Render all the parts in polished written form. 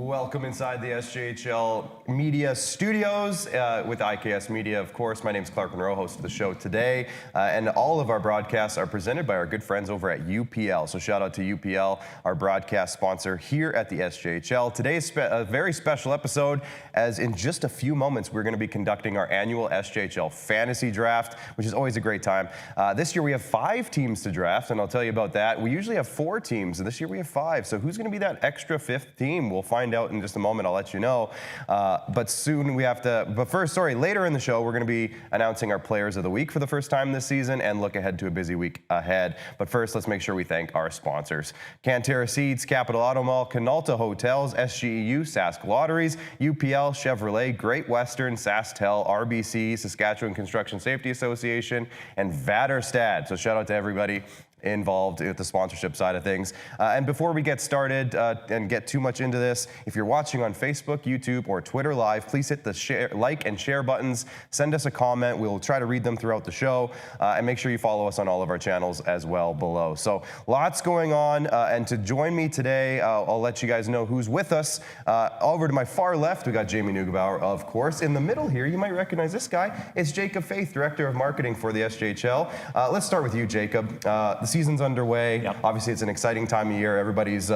Welcome inside the SJHL Media Studios with IKS Media, of course. My name is Clark Munroe, host of the show today. And all of our broadcasts are presented by our good friends over at UPL. So shout out to UPL, our broadcast sponsor here at the SJHL. Today is a very special episode, as in just a few moments, we're going to be conducting our annual SJHL Fantasy Draft, which is always a great time. This year we have 5 teams to draft, and I'll tell you about that. We usually have 4 teams, and this year we have 5. So who's going to be that extra 5th team? We'll find out in just a moment. I'll let you know. But soon we have to, but first, later in the show, we're going to be announcing our players of the week for the first time this season and look ahead to a busy week ahead. But first, let's make sure we thank our sponsors. Canterra Seeds, Capital Auto Mall, Canalta Hotels, SGEU, Sask Lotteries, UPL, Chevrolet, Great Western, SaskTel, RBC, Saskatchewan Construction Safety Association, and Vaterstad. So shout out to everybody involved with the sponsorship side of things. And before we get started and get too much into this, if you're watching on Facebook, YouTube, or Twitter Live, please hit the like and share buttons. Send us a comment. We'll try to read them throughout the show. And make sure you follow us on all of our channels as well below. So lots going on. And to join me today, I'll let you guys know who's with us. Over to my far left, we got Jamie Neugebauer, of course. In the middle here, you might recognize this guy. It's Jacob Faith, Director of Marketing for the SJHL. Let's start with you, Jacob. The season's underway. Yep. Obviously, it's an exciting time of year. Everybody's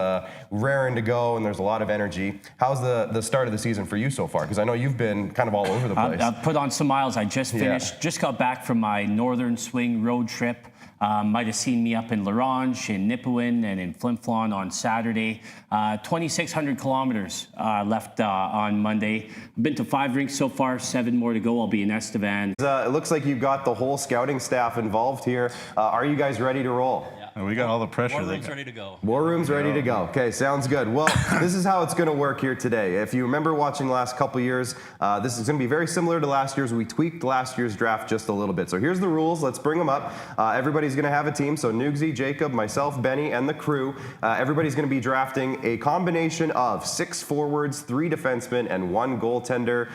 raring to go, and there's a lot of energy. How's the start of the season for you so far? Because I know you've been kind of all over the place. I've put on some miles. I just finished, just got back from my Northern Swing road trip. Might have seen me up in Larange, in Nipawin, and in Flin Flon on Saturday. 2,600 kilometers left on Monday. I've been to 5 rinks so far, 7 more to go. I'll be in Estevan. It looks like you've got the whole scouting staff involved here. Are you guys ready to roll? Yeah. We got all the pressure. War room's ready to go. War room's ready to go. Okay, sounds good. Well, this is how it's going to work here today. If you remember watching the last couple years, this is going to be very similar to last year's. We tweaked last year's draft just a little bit. So here's the rules. Let's bring them up. Everybody's going to have a team. So Nugsy, Jacob, myself, Benny, and the crew. Everybody's going to be drafting a combination of 6 forwards, 3 defensemen, and 1 goaltender.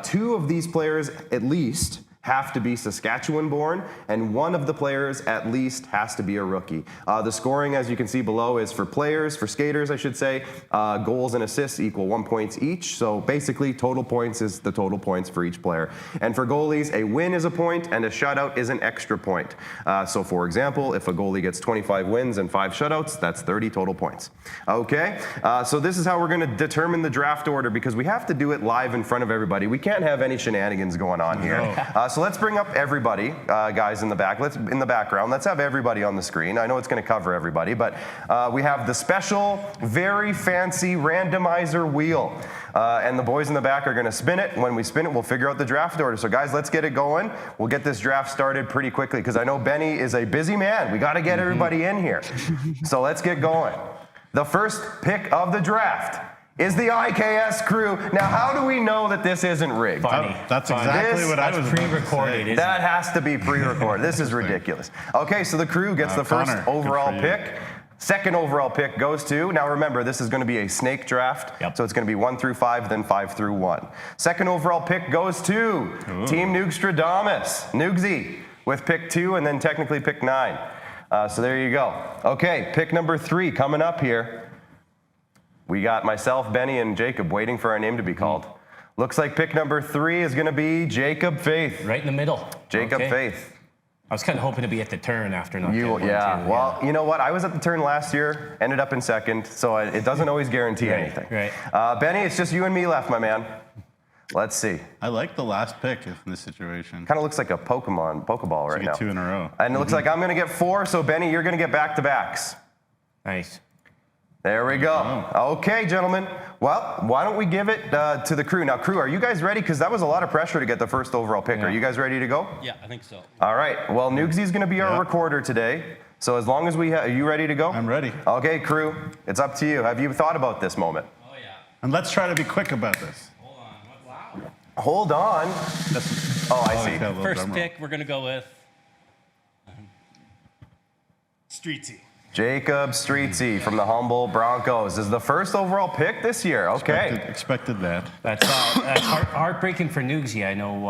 2 of these players, at least, have to be Saskatchewan-born, and 1 of the players at least has to be a rookie. The scoring, as you can see below, is for players, for skaters, I should say. Goals and assists equal 1 point each. So basically, total points is the total points for each player. And for goalies, a win is a point, and a shutout is an extra point. So for example, if a goalie gets 25 wins and 5 shutouts, that's 30 total points. Okay, so this is how we're going to determine the draft order, because we have to do it live in front of everybody. We can't have any shenanigans going on here. No. So let's bring up everybody, guys in the back. In the background. Let's have everybody on the screen. I know it's going to cover everybody, but we have the special, very fancy randomizer wheel, and the boys in the back are going to spin it. When we spin it, we'll figure out the draft order. So, guys, let's get it going. We'll get this draft started pretty quickly, because I know Benny is a busy man. We got to get everybody in here. So let's get going. The first pick of the draft is the IKS crew. Now, how do we know that this isn't rigged? Funny. That's exactly what I was pre-recorded. That has to be pre-recorded. This is ridiculous. Okay, so the crew gets the first overall pick. Second overall pick goes to, now remember, this is going to be a snake draft, so it's going to be 1 through 5, then 5 through 1. Second overall pick goes to Team Noogstradamus, Nugsy, with pick 2 and then technically pick 9. So there you go. Okay, pick number 3 coming up here. We got myself, Benny, and Jacob waiting for our name to be called. Looks like pick number 3 is going to be Jacob Faith. Right in the middle. Jacob Faith. I was kind of hoping to be at the turn after not getting one, too. Well, you know what? I was at the turn last year, ended up in second, so it doesn't always guarantee anything. Right. Benny, it's just you and me left, my man. Let's see. I like the last pick in this situation. Kind of looks like a Pokeball right now. 2 in a row. And it looks like I'm going to get 4, so Benny, you're going to get back-to-backs. Nice. There we go. Okay, gentlemen. Well, why don't we give it to the crew. Now, crew, are you guys ready? Because that was a lot of pressure to get the first overall pick. Are you guys ready to go? Yeah, I think so. All right. Well, Nugesy's going to be our recorder today. So as long as are you ready to go? I'm ready. Okay, crew. It's up to you. Have you thought about this moment? Oh, yeah. And let's try to be quick about this. Hold on. Wow. Hold on. I see. First pick, we're going to go with Streetsy. Jacob Streetsy from the Humboldt Broncos is the first overall pick this year. Okay. Expected that. That's heartbreaking for Nugsy. I know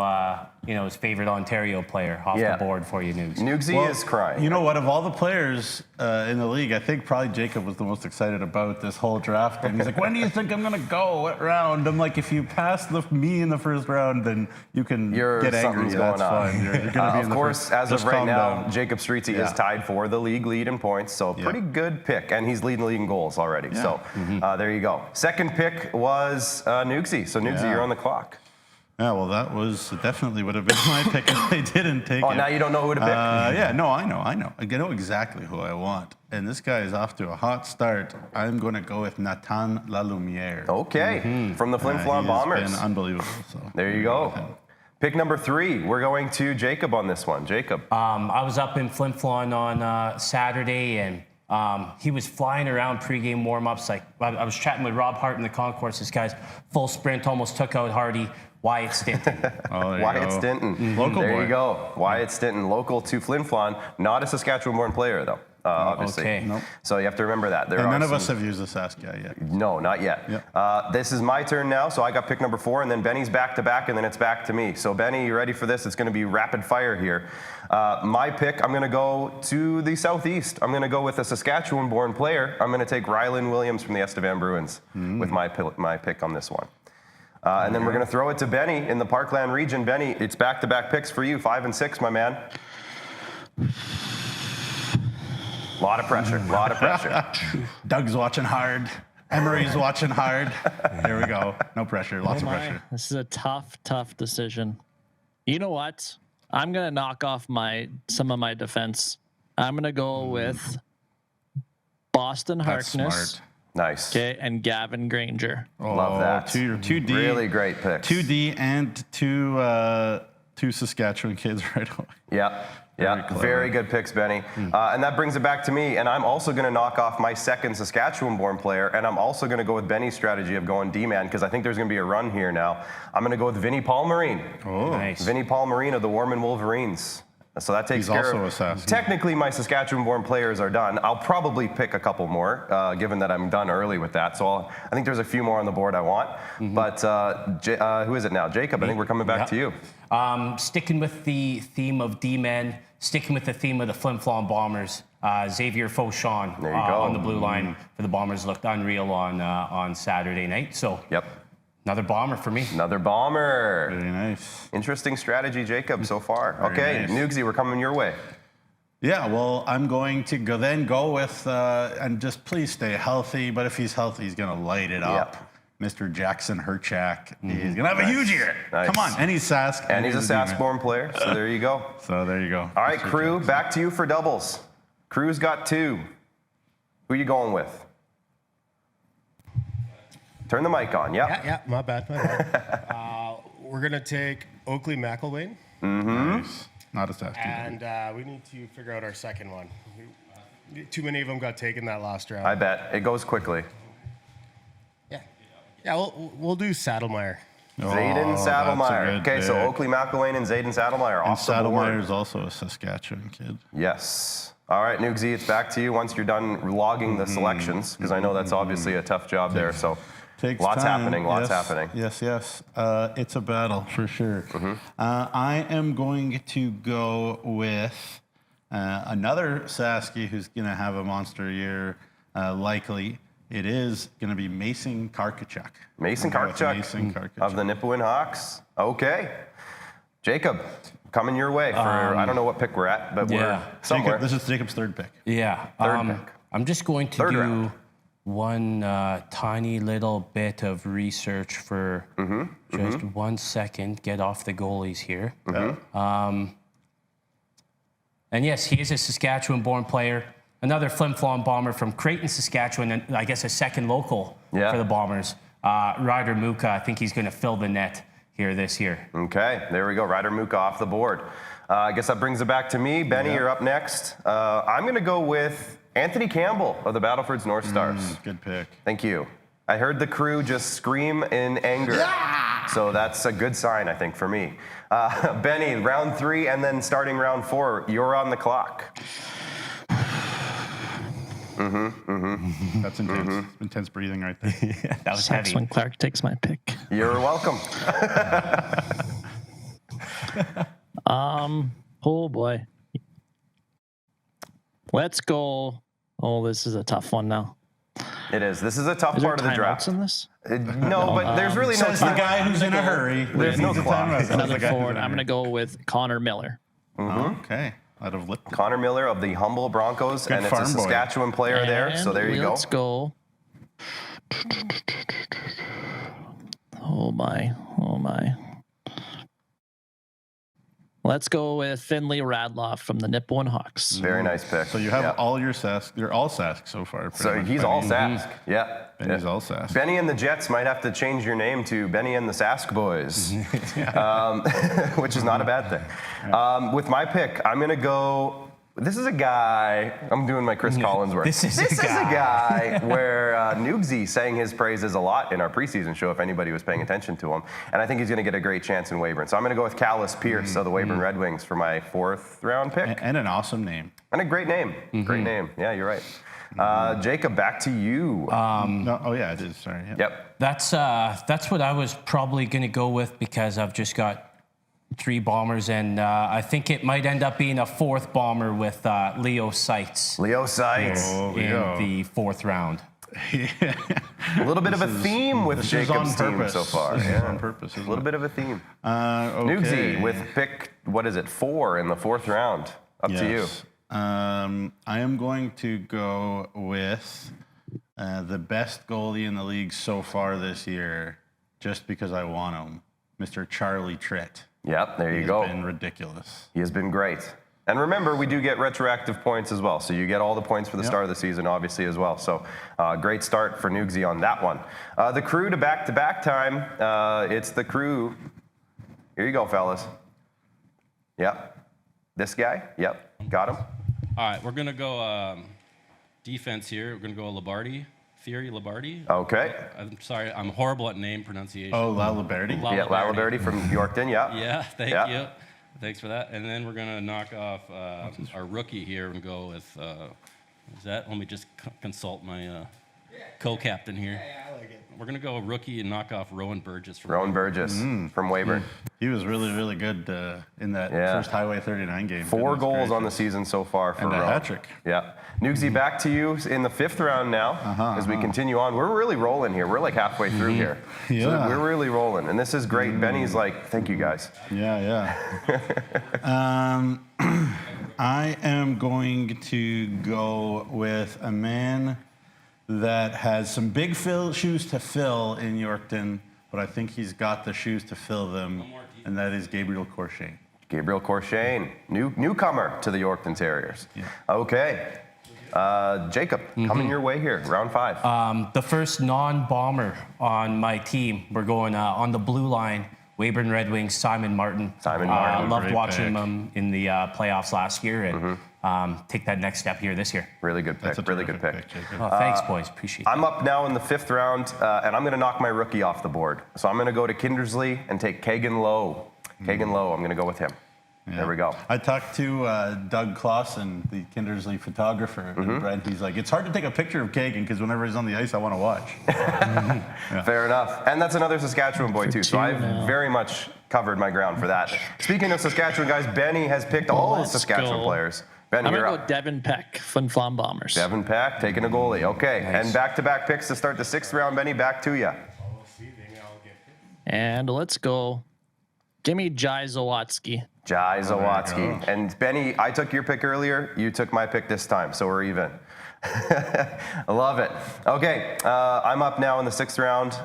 his favorite Ontario player off Yeah. the board for you, Nugs. Nugsy is crying. You know what? Of all the players in the league, I think probably Jacob was the most excited about this whole draft. And he's like, when do you think I'm going to go? What round? I'm like, if you pass me in the first round, then you can get angry. Something's going That's on. fine. You're gonna be Of in the course, first. as of Just right calm now, down. Jacob Streetsy is Yeah. tied for the league lead in points, so pretty good pick. And he's leading the league in goals already. Yeah. So there you go. Second pick was Nugsy. So Nugsy, Yeah. you're on the clock. Yeah, well, that was definitely would have been my pick if they didn't take it. Oh, now you don't know who to pick? Yeah, no, I know. I know exactly who I want. And this guy is off to a hot start. I'm going to go with Nathan Lalumiere. Okay, from the Flin Flon He Bombers. has been unbelievable. So There you go. Pick number 3. We're going to Jacob on this one. Jacob. I was up in Flin Flon on Saturday, and he was flying around pregame warm-ups. Like I was chatting with Rob Hart in the concourse. This guy's full sprint, almost took out Hardy. Wyatt Stinton. Oh, there you Wyatt go. Stinton. Local there boy. you go. Wyatt Stinton, local to Flin Flon. Not a Saskatchewan-born player, though, obviously. Okay. Nope. So you have to remember that. There And are none of some- us have used the SAS guy yet. No, not yet. Yep. This is my turn now, so I got pick number 4, and then Benny's back to back, and then it's back to me. So Benny, you ready for this? It's going to be rapid fire here. My pick, I'm going to go to the southeast. I'm going to go with a Saskatchewan-born player. I'm going to take Rylan Williams from the Estevan Bruins with my pick on this one. And then we're going to throw it to Benny in the Parkland region. Benny, it's back-to-back picks for you, 5 and 6, my man. Lot of pressure, lot of pressure. Doug's watching hard. Emery's watching hard. There we go. No pressure. Lots of pressure. This is a tough decision. You know what? I'm gonna knock off some of my defense. I'm gonna go with Boston That's Harkness. smart. Nice. Okay, and Gavin Granger. Love that. Two D. Really great picks. 2D and two Saskatchewan kids right away. Yeah. Yeah, clever. very good picks, Benny. And that brings it back to me, and I'm also going to knock off my second Saskatchewan-born player, and I'm also going to go with Benny's strategy of going D-man, because I think there's going to be a run here now. I'm going to go with Vinny Palmerine. Oh, Nice. Vinny Palmerine of the Warman Wolverines. So that takes He's care also of. a Sask. Technically, my Saskatchewan-born players are done. I'll probably pick a couple more, given that I'm done early with that. So I think there's a few more on the board I want. But who is it now? Jacob, I think we're coming back to you. Sticking with the theme of D-men, sticking with the theme of the Flin Flon Bombers, Xavier Fauchon There you go. on the blue line for the Bombers looked unreal on Saturday night. So Yep. another Bomber for me. Another bomber. very nice. Interesting strategy, Jacob, so far. Okay, nice. Nugsy, we're coming your way. Yeah, well, I'm going to go with, and just please stay healthy, but if he's healthy, he's going to light it up. Mr. Jackson Herchak. He's going to have a huge year. Nice. Come on. And he's Sask. And he's a D-man. Sask-born player, so there you go. So there you go. All right, Mr. Crew, Jackson. back to you for doubles. Crew's got 2. Who are you going with? Turn the mic on, yep. Yeah, my bad. We're going to take Oakley McElwain, Nice. Not a Sask. and we need to figure out our second one. Too many of them got taken that last round. I bet. It goes quickly. Yeah, we'll do Saddlemeyer. Zayden that's a Saddlemeyer. good Okay, so pick. Oakley McElwain and Zayden Saddlemeyer And off the board. Saddlemeyer is also a Saskatchewan kid. Yes. All right, Nugsy, it's back to you once you're done logging the selections, because I know that's obviously a tough job there. So Takes lots time. happening, lots Yes, happening. Yes. It's a battle for sure. I am going to go with another Sasky who's going to have a monster year, likely. It is going to be Mason Karkachuk. Mason I'm gonna go with Mason Karkachuk Karkachuk. of the Nipawin Hawks. Okay. Jacob, coming your way for, I don't know what pick we're at, but we're Yeah. somewhere. This is Jacob's third pick. Yeah. Third pick. I'm just going to Third do round. one tiny little bit of research for just 1 second. Get off the goalies here. And yes, he is a Saskatchewan-born player. Another Flin Flon Bomber from Creighton, Saskatchewan, and I guess a second local for the Bombers. Ryder Muka, I think he's going to fill the net here this year. Okay, there we go. Ryder Muka off the board. I guess that brings it back to me. Benny, you're up next. I'm going to go with Anthony Campbell of the Battlefords North Stars. Good pick. Thank you. I heard the crew just scream in anger. So that's a good sign, I think, for me. Benny, round 3 and then starting round 4, you're on the clock. That's intense. Intense breathing right there. That was Sucks heavy. when Clark takes my pick. You're welcome. Oh boy. Let's go. Oh, this is a tough one now. It is. This is a tough Is there part of the timeouts draft. in this? No, but there's really no Says the time. guy who's in a hurry. There's no clock. Another forward. I'm going to go with Connor Miller. Okay. Out of Lipton. Connor Miller of the Humble Broncos, Good and it's a farm boy. Saskatchewan player there. So And there you go. Let's go. Oh my. Let's go with Finley Radloff from the Nipawin Hawks. Very nice pick. So you have Yeah. all your Sask. You're all Sask so far. So pretty much. he's all Sask. Yeah. Benny's all Sask. Benny and the Jets might have to change your name to Benny and the Sask Boys, which is not a bad thing. With my pick, I'm going to go. This is a guy. I'm doing my Chris Collins work. This is a guy where Noogsy sang his praises a lot in our preseason show, if anybody was paying attention to him. And I think he's going to get a great chance in Weyburn. So I'm going to go with Callus Pierce of the Weyburn Red Wings for my 4th round pick. And an awesome name. And a great name. Great name. Yeah, you're right. Jacob, back to you. No, oh yeah, it is. Sorry. Yeah. Yep. That's what I was probably going to go with because I've just got 3 bombers, and I think it might end up being a 4th bomber with Leo Seitz Leo Seitz. Oh, in Leo. the 4th round. A little bit of a theme with This is on Jacob's team purpose. so far. This is Yeah. on purpose. A little bit of a theme. Okay. Noogsy with pick, 4 in the 4th round. Up to you. Yes. I am going to go with the best goalie in the league so far this year, just because I want him, Mr. Charlie Tritt. Yep, there you He's go. been ridiculous. He has been great. And remember, we do get retroactive points as well. So you get all the points for the start of the season, obviously, as well. So great start for Noogsy on that one. The crew to back-to-back time. It's the crew. Here you go, fellas. Yep. This guy. Yep. Got him. All right, we're going to go defense here. We're going to go Labardi. Thierry Labardi. Okay. I'm sorry, I'm horrible at name pronunciation. Oh, Laliberti? La- Yeah, Laliberti. Laliberti from Yorkton. Yeah. Yeah, thank Yeah. you. Thanks for that. And then we're going to knock off our rookie here and go with, let me just consult my co-captain here. Yeah, I like it. We're going to go rookie and knock off Rowan Burgess. From Rowan Burgess from Weyburn. He was really, really good in that Yeah. first Highway 39 game. 4 Goodness goals on the gracious. season so far for And a Rowan. hat-trick. Yeah. Noogsy, back to you in the 5th round now as we continue on. We're really rolling here. We're like halfway through here. So Yeah. we're really rolling. And this is great. Benny's like, thank you guys. Yeah. I am going to go with a man that has some big shoes to fill in Yorkton, but I think he's got the shoes to fill them, and that is Gabriel Corshane. Gabriel Corshane, newcomer to the Yorkton Terriers. Yeah. Okay. Jacob, coming your way here, round 5. The first non-bomber on my team, we're going on the blue line, Weyburn Red Wings, Simon Martin. Simon Martin. Loved Great watching pick. him in the playoffs last year and take that next step here this year. Really good pick. That's a Really good terrific pick. Jacob. Oh, thanks, boys. Appreciate it. I'm up now in the 5th round, and I'm going to knock my rookie off the board. So I'm going to go to Kindersley and take Kagan Lowe. Kagan Lowe, I'm going to go with him. Yeah. There we go. I talked to Doug Clausen, the Kindersley photographer, and Brent, he's like, it's hard to take a picture of Kagan because whenever he's on the ice, I want to watch. Fair enough. And that's another Saskatchewan boy, too. So I've very much covered my ground for that. Speaking of Saskatchewan guys, Benny has picked all the Let's Saskatchewan go. players. Benny, I'm you're going to up. go Devin Peck, Flin Flon Bombers. Devin Pack taking a goalie. Okay. And back-to-back picks to start the 6th round. Benny, back to you. We'll see. Maybe I'll get it. And let's go. Give me Jai Zawatsky. Jai there you Zawatsky. go. And Benny, I took your pick earlier. You took my pick this time, so we're even. I love it. Okay, I'm up now in the 6th round.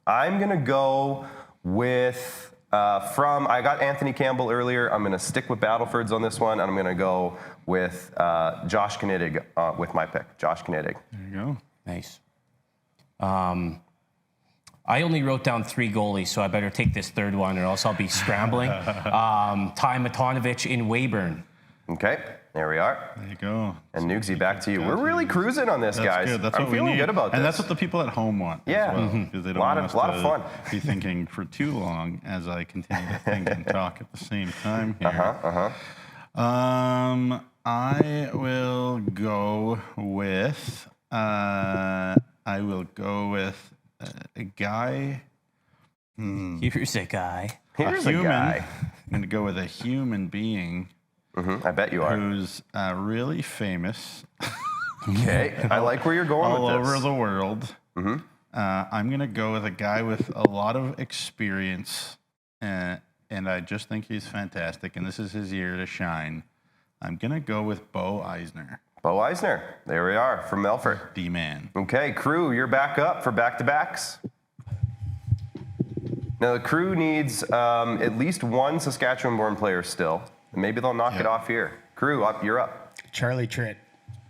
I'm going to go with, I got Anthony Campbell earlier. I'm going to stick with Battlefords on this one, and I'm going to go with Josh Knittig with my pick. Josh Knittig. There you go. Nice. I only wrote down 3 goalies, so I better take this 3rd one, or else I'll be scrambling. Ty Matanovich in Weyburn. Okay, there we are. There you go. And Noogsy, back to you. We're really cruising on this, That's guys. good. That's I'm what we feeling need. good about this. And that's what the people at home want. Yeah. As well, because they don't Lot want of- us lot of to fun. be thinking for too long as I continue to think and talk at the same time here. I will go with a guy. Here's a guy. Here's a human. guy. going to go with a human being I bet you are. who's really famous Okay, I like where you're going all with over this. the world. I'm going to go with a guy with a lot of experience, and I just think he's fantastic, and this is his year to shine. I'm going to go with Bo Eisner, Bo Eisner. There we are from Melfort. D-man. Okay, crew, you're back up for back-to-backs. Now the crew needs at least one Saskatchewan-born player still. Maybe they'll knock it off here. Crew, you're up. Charlie Tritt.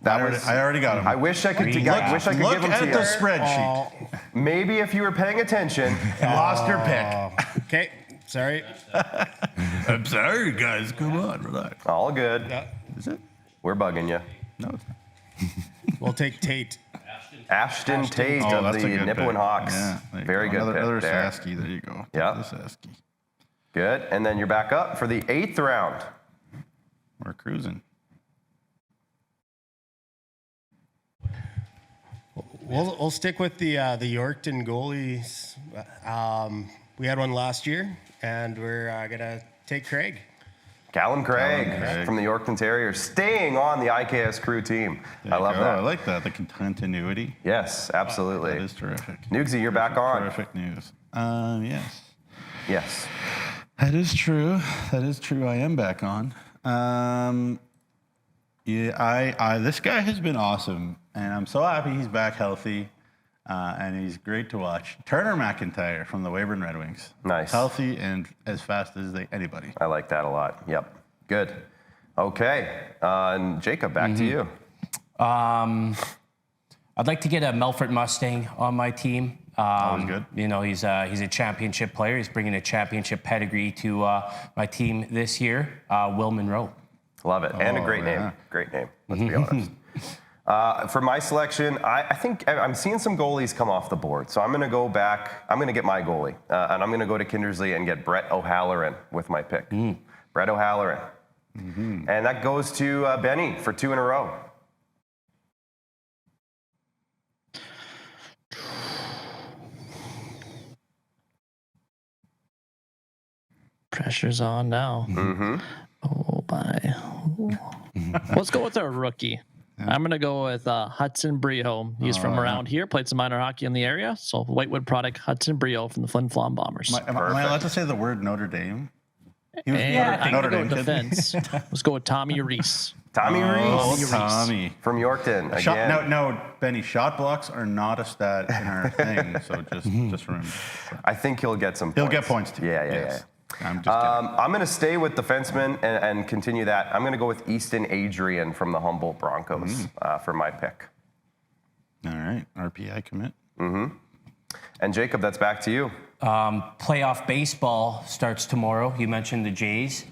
That I already got him. I wish I could. Wish I could Look give them at to the you. spreadsheet. Maybe if you were paying attention. Lost your pick. Okay, sorry. I'm sorry, guys. Come on, relax. All good. Is it? We're bugging you. No, it's not. We'll take Tate. Ashton Tate Oh, of that's the a good Nipawin pick. Hawks. Yeah, there you Very go. good pick Another there. Sasky. There you go. Yeah. The Sasky. Good. And then you're back up for the 8th round. We're cruising. We'll stick with the Yorkton goalies. We had one last year, and we're gonna take Craig. Callum Craig Craig. from the Yorkton Terriers, staying on the IKS crew team. I love I that. like that. The continuity. Yes, absolutely. That is terrific. Nugsy, you're back on. Terrific news. Yes. Yes. That is true. That is true. I am back on. Yeah, this guy has been awesome, and I'm so happy he's back healthy, and he's great to watch. Turner McIntyre from the Weyburn Red Wings. Nice. Healthy and as fast as anybody. I like that a lot. Yep. Good. Okay. And Jacob, back to you. I'd like to get a Melfort Mustang on my team. Always good. You know, he's a championship player. He's bringing a championship pedigree to my team this year. Will Munroe. Love it. And a great yeah. name. Great name. Let's be honest. For my selection, I think I'm seeing some goalies come off the board. So I'm going to go back. I'm going to get my goalie. And I'm going to go to Kindersley and get Brett O'Halloran with my pick. Brett O'Halloran. And that goes to Benny for 2 in a row. Pressure's on now. Oh my. Let's go with our rookie. I'm gonna go with Hudson Brio. He's from around here, played some minor hockey in the area. So Whitewood product, Hudson Brio from the Flin Flon Bombers. Am I allowed to say the word Notre Dame? He was And I'm Notre gonna go Dame with kid. defense. Let's go with Tommy Reese. Tommy Oh, Reese Tommy. from Yorkton. Again. No, Benny. Shot blocks are not a stat in our thing. So just remember. I think he'll get some points. He'll get points too. Yeah. Yes. I'm just kidding. I'm going to stay with defensemen and continue that. I'm going to go with Easton Adrian from the Humboldt Broncos for my pick. All right. RPI commit. And Jacob, that's back to you. Playoff baseball starts tomorrow. You mentioned the Jays.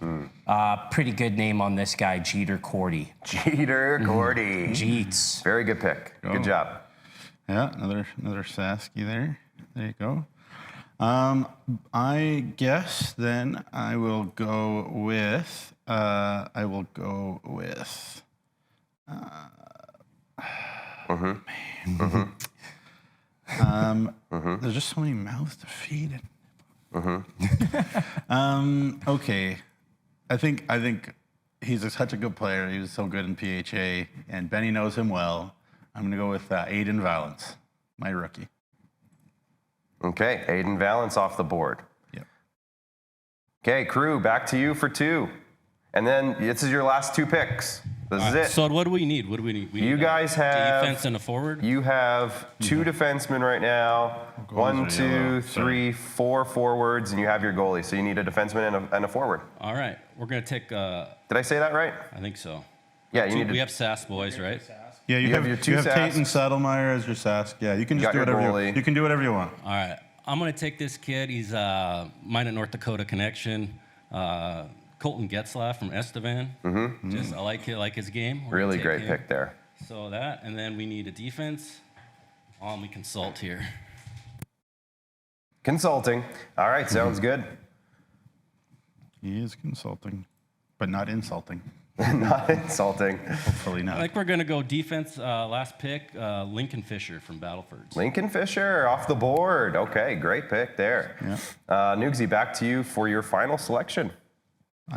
Pretty good name on this guy, Jeter Cordy. Jeter Gordy. Jeets. Very good pick. Good job. Yeah, another Sasky there. There you go. I guess then I will go with there's just so many mouths to feed. Okay. I think he's such a good player. He was so good in PHA, and Benny knows him well. I'm gonna go with Aiden Valance, my rookie. Okay, Aiden Valance off the board. Yep. Okay, crew, back to you for 2. And then this is your last 2 picks. This is it. So what do we need? What do we need? We You need guys have defense and a forward. You have 2 defensemen right now. Goalies 1, are 2, yellow. 3, 4 forwards, and you have your goalie. So you need a defenseman and a forward. All right, we're gonna take. Did I say that right? I think so. Yeah, you need to. We have SAS boys, right? Yeah, you have have your two you have Tate and Sasks. Saddlemeyer as your Sask. Yeah, you can You just got do your whatever goalie. you can do whatever you want. All right, I'm gonna take this kid. He's mine at North Dakota connection. Colton Getzlaff from Estevan. Just I like his game. We're gonna Really take great him. pick there. So that, and then we need a defense. We consult here. Consulting. All right, sounds good. He is consulting, but not insulting. Not insulting. Hopefully I not. think we're gonna go defense. Last pick, Lincoln Fisher from Battlefords. Lincoln Fisher off the board. Okay, great pick there. Yeah. Nugsy, back to you for your final selection.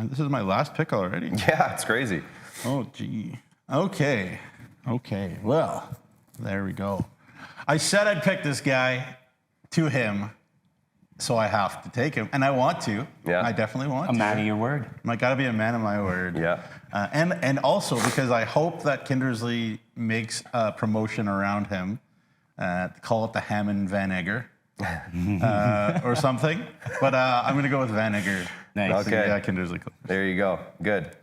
This is my last pick already. Yeah, it's crazy. Oh, gee. Okay. Well, there we go. I said I'd pick this guy to him, so I have to take him. And I want to. Yeah. I definitely want to. A man of your word. I got to be a man of my word. Yeah. And also because I hope that Kindersley makes a promotion around him. Call it the Hammond Van Egger or something. But I'm going to go with Van Egger. Nice. Okay. Yeah, Kindersley. There you go. Good.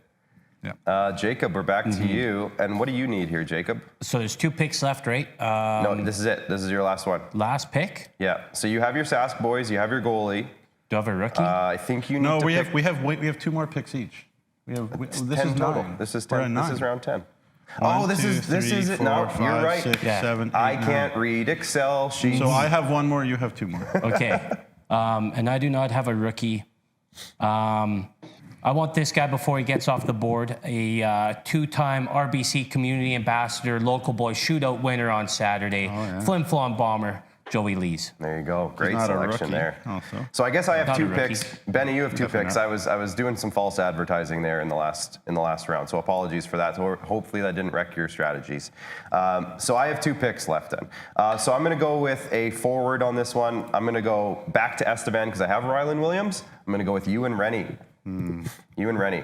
Yeah. Jacob, we're back to you. And what do you need here, Jacob? So there's 2 picks left, right? No, this is it. This is your last one. Last pick. Yeah. So you have your Sask boys. You have your goalie. Do I have a rookie? I think you need No, to we pick have 2 more picks each. This 10 is total. 9. This is We're 10. at This is 9. round 10. One, this two, is three, it. four, No, five, you're right. 6, Yeah. 7, 8, I 9. can't read Excel sheets. So I have 1 more. You have 2 more. Okay. And I do not have a rookie. I want this guy before he gets off the board, a 2-time RBC Community Ambassador, local boy shootout winner on Saturday, Flim Flom Bomber, Joey Lees. There you go. Great not a selection rookie there. also. So I guess I have Not a 2 rookie. picks. Benny, you have 2 picks. not. I was doing some false advertising there in the last round. So apologies for that. So hopefully that didn't wreck your strategies. So I have 2 picks left then. So I'm going to go with a forward on this one. I'm going to go back to Estevan because I have Rylan Williams. I'm going to go with you and Rennie. You and Rennie.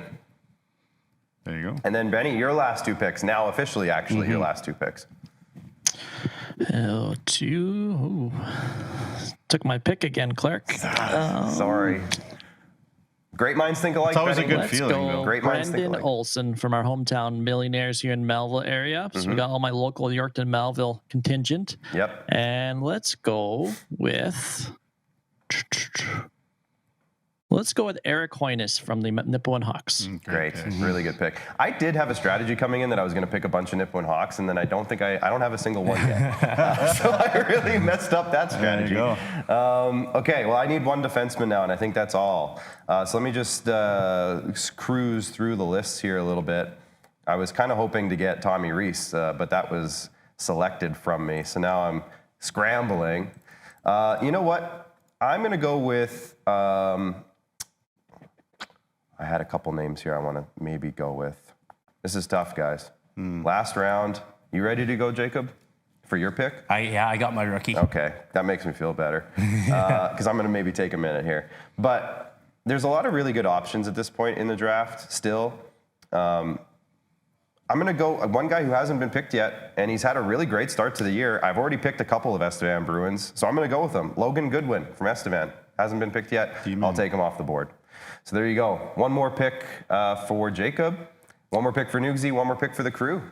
There you go. And then Benny, your last 2 picks. Now officially, actually, your last 2 picks. Took my pick again, Clark. Sorry. Great minds think alike. It's always a Benny. good Let's feeling, go though. Great minds think Brendan alike. Olson from our hometown Millionaires here in Melville area. So we got all my local Yorkton Melville contingent. Yep. And let's go with Eric Hoynes from the Nipawin Hawks. Great. Really good pick. I did have a strategy coming in that I was going to pick a bunch of Nipawin Hawks, and then I don't have a single one yet. So I really messed up that strategy. There you Okay, well, I need 1 defenseman now, and I think that's all. So let me just cruise through the lists here a little bit. I was kind of hoping to get Tommy Reese, but that was selected from me. So now I'm scrambling. You know what? I'm going to go with... I had a couple names here I want to maybe go with. This is tough, guys. Last round. You ready to go, Jacob, for your pick? I got my rookie. Okay, that makes me feel better because I'm going to maybe take a minute here. But there's a lot of really good options at this point in the draft still. I'm going to go one guy who hasn't been picked yet, and he's had a really great start to the year. I've already picked a couple of Estevan Bruins, so I'm going to go with him. Logan Goodwin from Estevan. Hasn't been picked yet. I'll take him off the board. So there you go. 1 more pick for Jacob, 1 more pick for Nugsy, 1 more pick for the crew.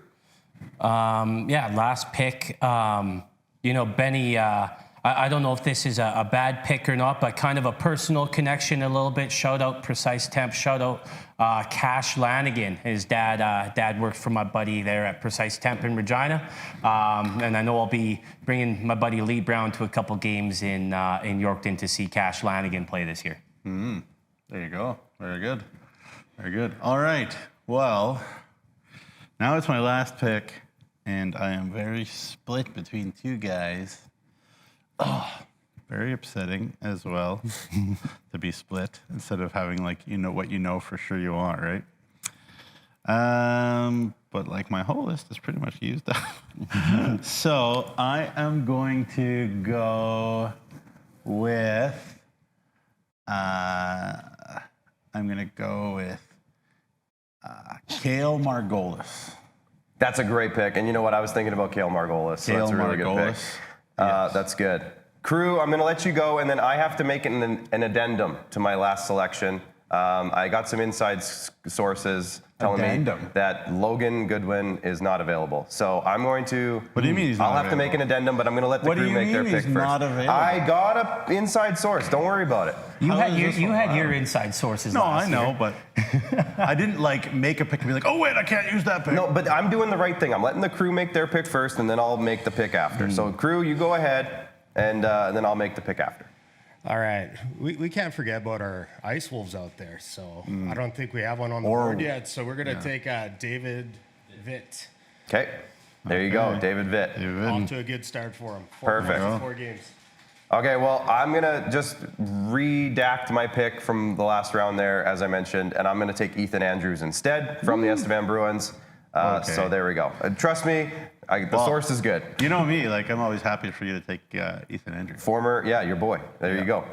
Last pick. Benny, I don't know if this is a bad pick or not, but kind of a personal connection a little bit. Shout out Precise Temp. Shout out Cash Lanigan. His dad worked for my buddy there at Precise Temp in Regina. And I know I'll be bringing my buddy Lee Brown to a couple games in Yorkton to see Cash Lanigan play this year. There you go. Very good. Very good. All right. Well, now it's my last pick, and I am very split between 2 guys. Oh, very upsetting as well to be split instead of having what you know for sure you want, right? But my whole list is pretty much used up. So I am going to go with. I'm going to go with Cale Margolis. That's a great pick. And you know what? I was thinking about Cale Margolis. So that's a really good pick. That's good. Crew, I'm going to let you go, and then I have to make an addendum to my last selection. I got some inside sources telling me that Logan Goodwin is not available. So I'm going to... What do you mean he's not I'll have to make an addendum, but I'm going to let the crew make their pick first. Not available? I got an inside source. Don't worry about it. You had your inside sources. No, last I know, year. but I didn't make a pick and be like, oh wait, I can't use that pick. No, but I'm doing the right thing. I'm letting the crew make their pick first, and then I'll make the pick after. So crew, you go ahead, and then I'll make the pick after. All right. We can't forget about our Ice Wolves out there. So I don't think we have one on the board yet. So we're going to take David Vitt. Okay. There you go, David Vitt. Off to a good start for him. Perfect. 4 games. Okay, well, I'm going to just redact my pick from the last round there, as I mentioned, and I'm going to take Ethan Andrews instead from the Estevan Bruins. Okay. So there we go. Trust me, the source is good. You know me, like I'm always happy for you to take Ethan Andrews. Former, your boy. There you go.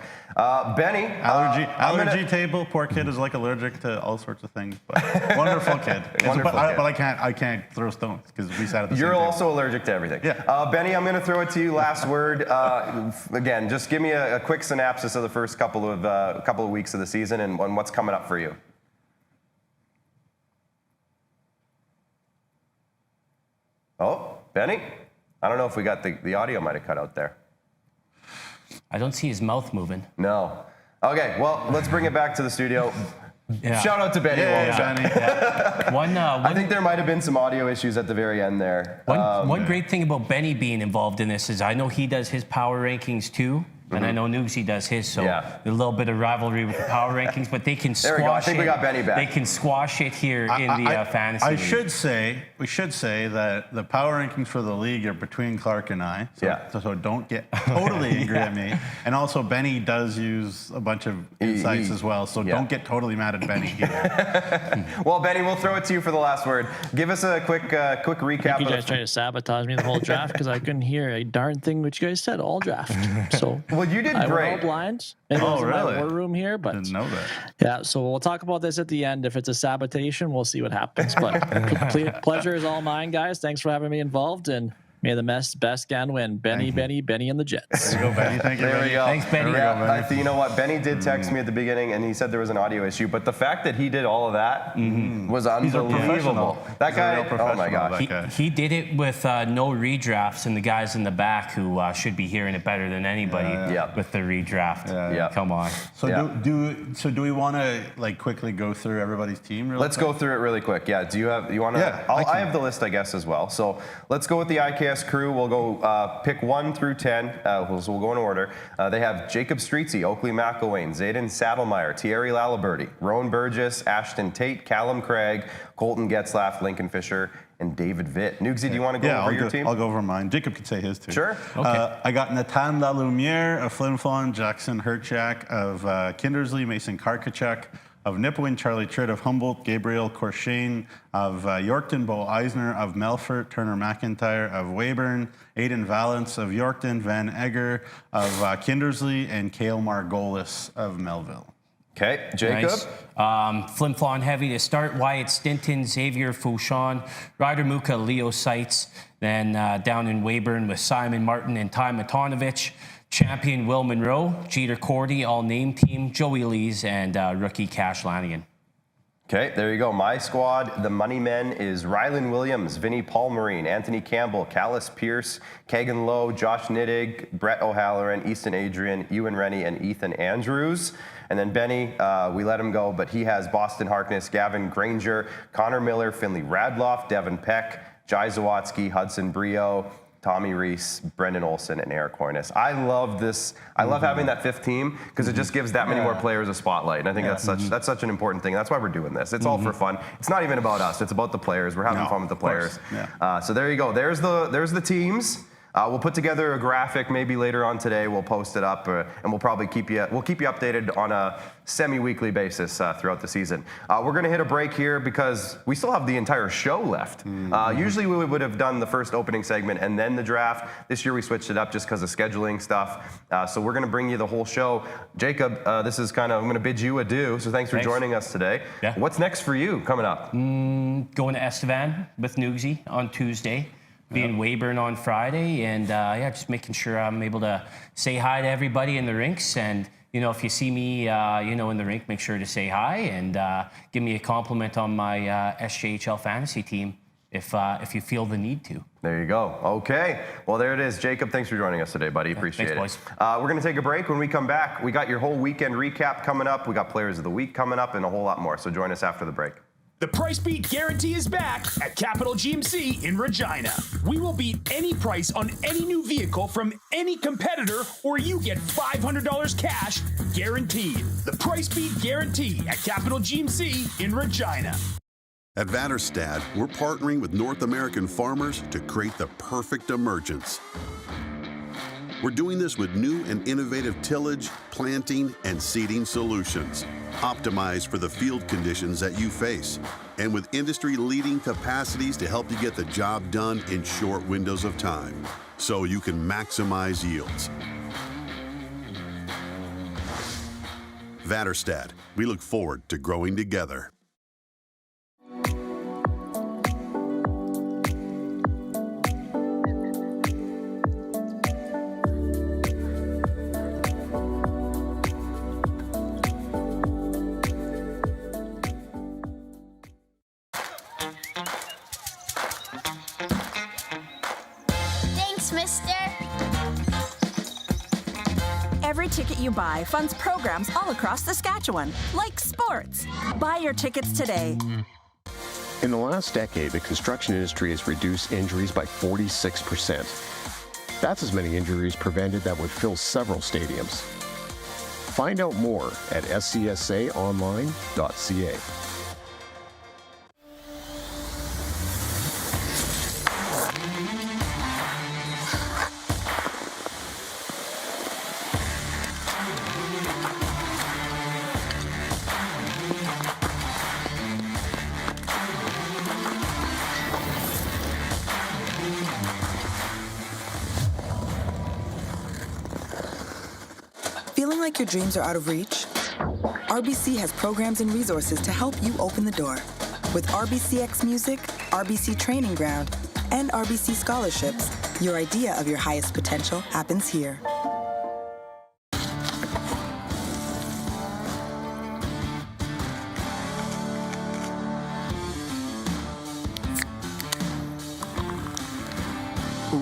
Benny. Allergy table. Poor kid is like allergic to all sorts of things, but wonderful kid. Wonderful kid. But I can't throw stones because we sat at the same You're table. also allergic to everything. Yeah. Benny, I'm going to throw it to you. Last word. Again, just give me a quick synopsis of the first couple of weeks of the season and what's coming up for you. Oh, Benny? I don't know if we got the audio might have cut out there. I don't see his mouth moving. No. Okay, well, let's bring it back to the studio. Yeah. Shout out to Benny. Benny. I think there might have been some audio issues at the very end there. One great thing about Benny being involved in this is I know he does his power rankings too. And I know Noogsy does his, so a little bit of rivalry with the power rankings, but they can squash it. There we go. I think we got Benny back. They can squash it here in the fantasy league. We should say that the power rankings for the league are between Clark and I. So don't get totally angry at me. And also, Benny does use a bunch of insights as well, so don't get totally mad at Benny either. Well, Benny, we'll throw it to you for the last word. Give us a quick recap. You guys trying to sabotage me the whole draft because I couldn't hear a darn thing which you guys said all draft. So. Well, you did I great. were all blind. It was in my war room here, but Didn't know that. yeah. So we'll talk about this at the end. If it's a sabotation, we'll see what happens. But pleasure is all mine, guys. Thanks for having me involved, and may the best can win. Benny, and the Jets. There you go, Benny. Thank you, There Benny. we go. Thanks, Benny. You know what? Benny did text me at the beginning, and he said there was an audio issue. But the fact that he did all of that was unbelievable. That guy, oh my gosh. He did it with no redrafts, and the guys in the back who should be hearing it better than anybody with the redraft. Come on. So do we want to like quickly go through everybody's team? Let's go through it really quick. Yeah. Do you want to? Yeah, I have the list, I guess, as well. So let's go with the IKS crew. We'll go pick 1 through 10. So we'll go in order. They have Jacob Streetsy, Oakley McElwain, Zayden Saddlemeyer, Thierry Laliberty, Rowan Burgess, Ashton Tate, Callum Craig, Colton Getzlaff, Lincoln Fisher, and David Vitt. Nugsy, do you want to go over your team? I'll go over mine. Jacob can say his too. Sure. Okay. I got Nathan Lalumiere of Flin Flon, Jackson Herchak of Kindersley, Mason Karkachuk of Nipawin, Charlie Tritt of Humboldt, Gabriel Corshane of Yorkton, Bo Eisner of Melfort, Turner McIntyre of Weyburn, Aidan Valance of Yorkton, Van Egger of Kindersley, and Cale Margolis of Melville. Okay, Jacob. Nice. Flin Flon heavy to start. Wyatt Stinton, Xavier Fauchon, Ryder Muka, Leo Seitz. Then down in Weyburn with Simon Martin and Ty Matonovich. Champion Will Munroe, Jeter Cordy, all name team, Joey Lees, and rookie Cash Lanigan. Okay, there you go. My squad, the money men, is Rylan Williams, Vinny Palmerine, Anthony Campbell, Callis Pierce, Kagan Lowe, Josh Nittig, Brett O'Halloran, Easton Adrian, Ewan Rennie, and Ethan Andrews. And then Benny, we let him go, but he has Boston Harkness, Gavin Granger, Connor Miller, Finley Radloff, Devin Peck, Jai Zawatsky, Hudson Brio, Tommy Reese, Brendan Olson, and Eric Hornis. I love this. I love having that fifth team because it just gives that many more players a spotlight. And I think that's such an important thing. That's why we're doing this. It's all for fun. It's not even about us. It's about the players. We're having fun with the players. So there you go. There's the teams. We'll put together a graphic maybe later on today. We'll post it up, and we'll probably keep you updated on a semi-weekly basis throughout the season. We're going to hit a break here because we still have the entire show left. Usually we would have done the first opening segment and then the draft. This year we switched it up just because of scheduling stuff. So we're going to bring you the whole show. Jacob, this is I'm going to bid you adieu. So thanks for joining us today. Yeah. What's next for you coming up? Going to Estevan with Noogsy on Tuesday. Being Weyburn on Friday, and just making sure I'm able to say hi to everybody in the rinks. And if you see me, in the rink, make sure to say hi and give me a compliment on my SJHL fantasy team if you feel the need to. There you go. Okay. Well, there it is. Jacob, thanks for joining us today, buddy. Appreciate it. Thanks, boys. We're going to take a break. When we come back, we got your whole weekend recap coming up. We got Players of the Week coming up and a whole lot more. So join us after the break. The Price Beat Guarantee is back at Capital GMC in Regina. We will beat any price on any new vehicle from any competitor, or you get $500 cash guaranteed. The Price Beat Guarantee at Capital GMC in Regina. At Vanderstad, we're partnering with North American farmers to create the perfect emergence. We're doing this with new and innovative tillage, planting, and seeding solutions, optimized for the field conditions that you face, and with industry-leading capacities to help you get the job done in short windows of time, so you can maximize yields. Vanderstad, we look forward to growing together. Every ticket you buy funds programs all across Saskatchewan, like sports. Buy your tickets today. In the last decade, the construction industry has reduced injuries by 46%. That's as many injuries prevented that would fill several stadiums. Find out more at scsaonline.ca. Feeling like your dreams are out of reach? RBC has programs and resources to help you open the door. With RBCX Music, RBC Training Ground, and RBC Scholarships, your idea of your highest potential happens here.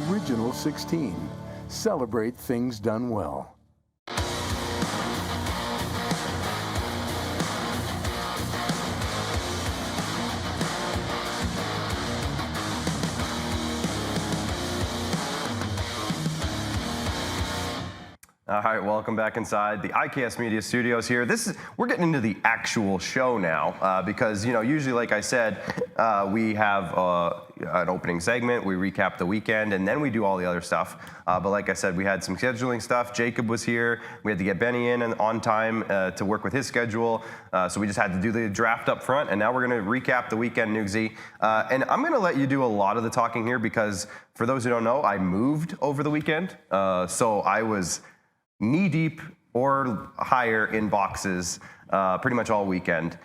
Original 16. Celebrate things done well. All right, welcome back inside the IKS Media Studios here. We're getting into the actual show now because, usually, like I said, we have an opening segment, we recap the weekend, and then we do all the other stuff. But like I said, we had some scheduling stuff. Jacob was here. We had to get Benny in and on time to work with his schedule. So we just had to do the draft up front, and now we're going to recap the weekend, Nugsy. And I'm going to let you do a lot of the talking here because, for those who don't know, I moved over the weekend. So I was knee-deep or higher in boxes pretty much all weekend.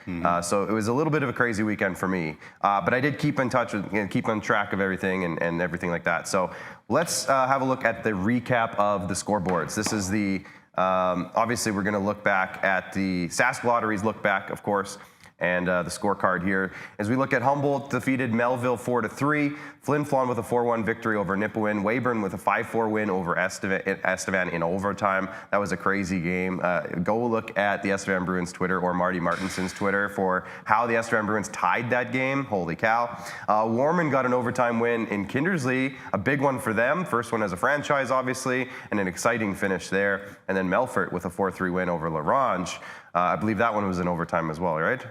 So it was a little bit of a crazy weekend for me. But I did keep in touch with, keep on track of everything and everything like that. So let's have a look at the recap of the scoreboards. This is the, obviously we're gonna look back at the Sask Lotteries look back, of course, and the scorecard here. As we look at Humboldt defeated Melville 4-3, Flin Flon with a 4-1 victory over Nipawin, Weyburn with a 5-4 win over Estevan in overtime. That was a crazy game. Go look at the Estevan Bruins Twitter or Marty Martinson's Twitter for how the Estevan Bruins tied that game. Holy cow. Warman got an overtime win in Kindersley, a big one for them. First one as a franchise, obviously, and an exciting finish there. And then Melfort with a 4-3 win over LaRange. I believe that one was in overtime as well, right?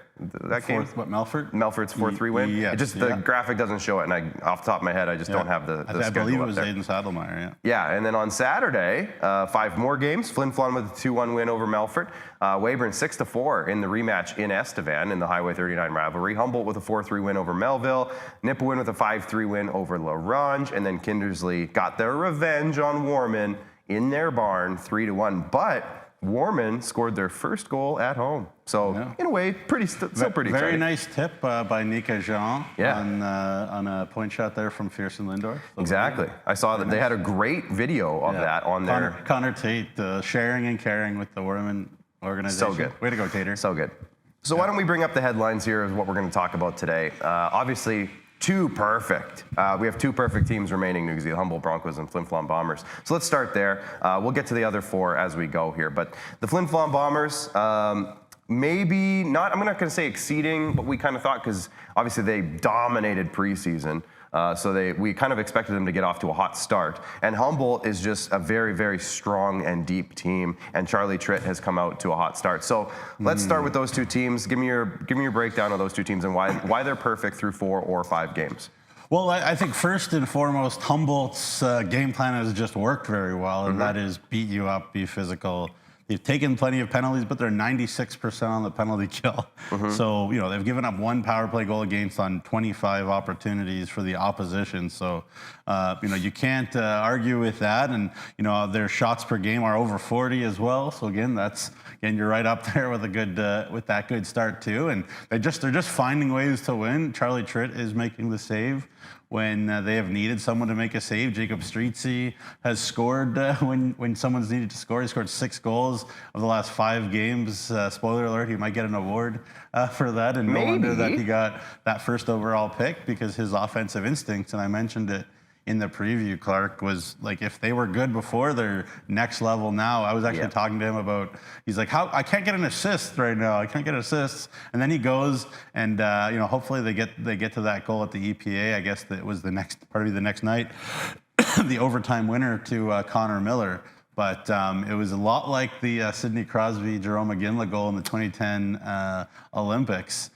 That game? What, Melfort? Melfort's 4-3 win? Yeah. It just, the graphic doesn't show it, and off the top of my head, I just don't have the schedule I believe it was there. Aiden Saddlemeyer, yeah. Yeah, and then on Saturday, 5 more games. Flin Flon with a 2-1 win over Melfort. Weyburn 6-4 in the rematch in Estevan in the Highway 39 rivalry. Humboldt with a 4-3 win over Melville. Nipawin with a 5-3 win over LaRange. And then Kindersley got their revenge on Warman in their barn, 3-1. But Warman scored their first goal at home. So, in a way, still pretty Very exciting. nice tip by Nika Jean Yeah. on a point shot there from Fearson Lindorf. Exactly. I saw that they had a great video of that on their... Connor Tate, sharing and caring with the Warman organization. So good. Way to go, Tater. So good. So why don't we bring up the headlines here of what we're going to talk about today. Obviously, we have two perfect teams remaining, Nugsy, the Humboldt Broncos and Flin Flon Bombers. So let's start there. We'll get to the other 4 as we go here. But the Flin Flon Bombers, maybe not, I'm not going to say exceeding what we kind of thought, because obviously they dominated preseason. So we kind of expected them to get off to a hot start. And Humboldt is just a very, very strong and deep team. And Charlie Tritt has come out to a hot start. So let's start with those two teams. Give me your breakdown of those two teams and why they're perfect through 4 or 5 games. Well, I think first and foremost, Humboldt's game plan has just worked very well, and that is beat you up, be physical. They've taken plenty of penalties, but they're 96% on the penalty kill. So, they've given up 1 power play goal against on 25 opportunities for the opposition. So, you can't argue with that. And, their shots per game are over 40 as well. So again, you're right up there with with that good start too. And they're just finding ways to win. Charlie Tritt is making the save when they have needed someone to make a save. Jacob Streetsy has scored when someone's needed to score. He scored 6 goals of the last 5 games. Spoiler alert, he might get an award for that. And no wonder that he got that first overall pick, because his offensive instincts, and I mentioned it in the preview, Clark, was like, if they were good before, they're next level now. I was actually talking to him about, he's like, I can't get an assist right now. I can't get assists. And then he goes and, hopefully they get to that goal at the EPA. I guess that was the next night, the overtime winner to Connor Miller. But it was a lot like the Sidney Crosby, Jerome McGinley goal in the 2010 Olympics,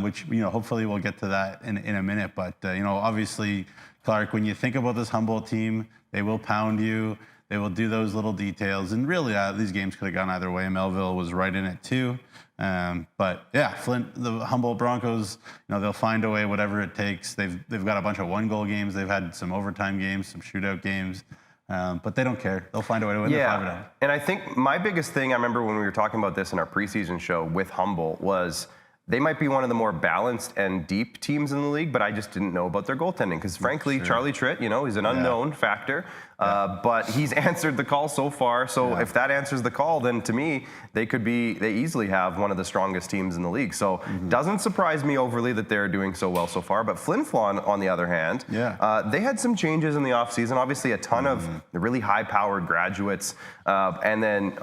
which, hopefully we'll get to that in a minute. But, obviously, Clark, when you think about this Humboldt team, they will pound you. They will do those little details. And really, these games could have gone either way. Melville was right in it too. But yeah, the Humboldt Broncos, they'll find a way, whatever it takes. They've got a bunch of 1-goal games. They've had some overtime games, some shootout games. But they don't care. They'll find a way to win the 5-0. And I think my biggest thing, I remember when we were talking about this in our preseason show with Humboldt, was they might be one of the more balanced and deep teams in the league, but I just didn't know about their goaltending because, frankly, Charlie Tritt, he's an unknown factor, but he's answered the call so far. So if that answers the call, then to me, they easily have one of the strongest teams in the league. So doesn't surprise me overly that they're doing so well so far. But Flin Flon, on the other hand, they had some changes in the offseason. Obviously, a ton of really high-powered graduates, and then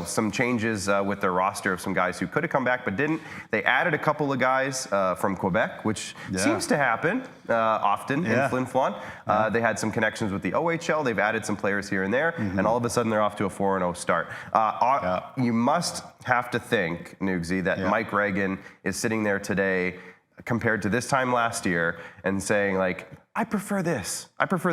some changes with their roster of some guys who could have come back but didn't. They added a couple of guys from Quebec, which seems to happen often in Flin Flon. They had some connections with the OHL. They've added some players here and there, and all of a sudden they're off to a 4-0 start. You must have to think, Nugsy, that Mike Reagan is sitting there today compared to this time last year and saying, like, I prefer this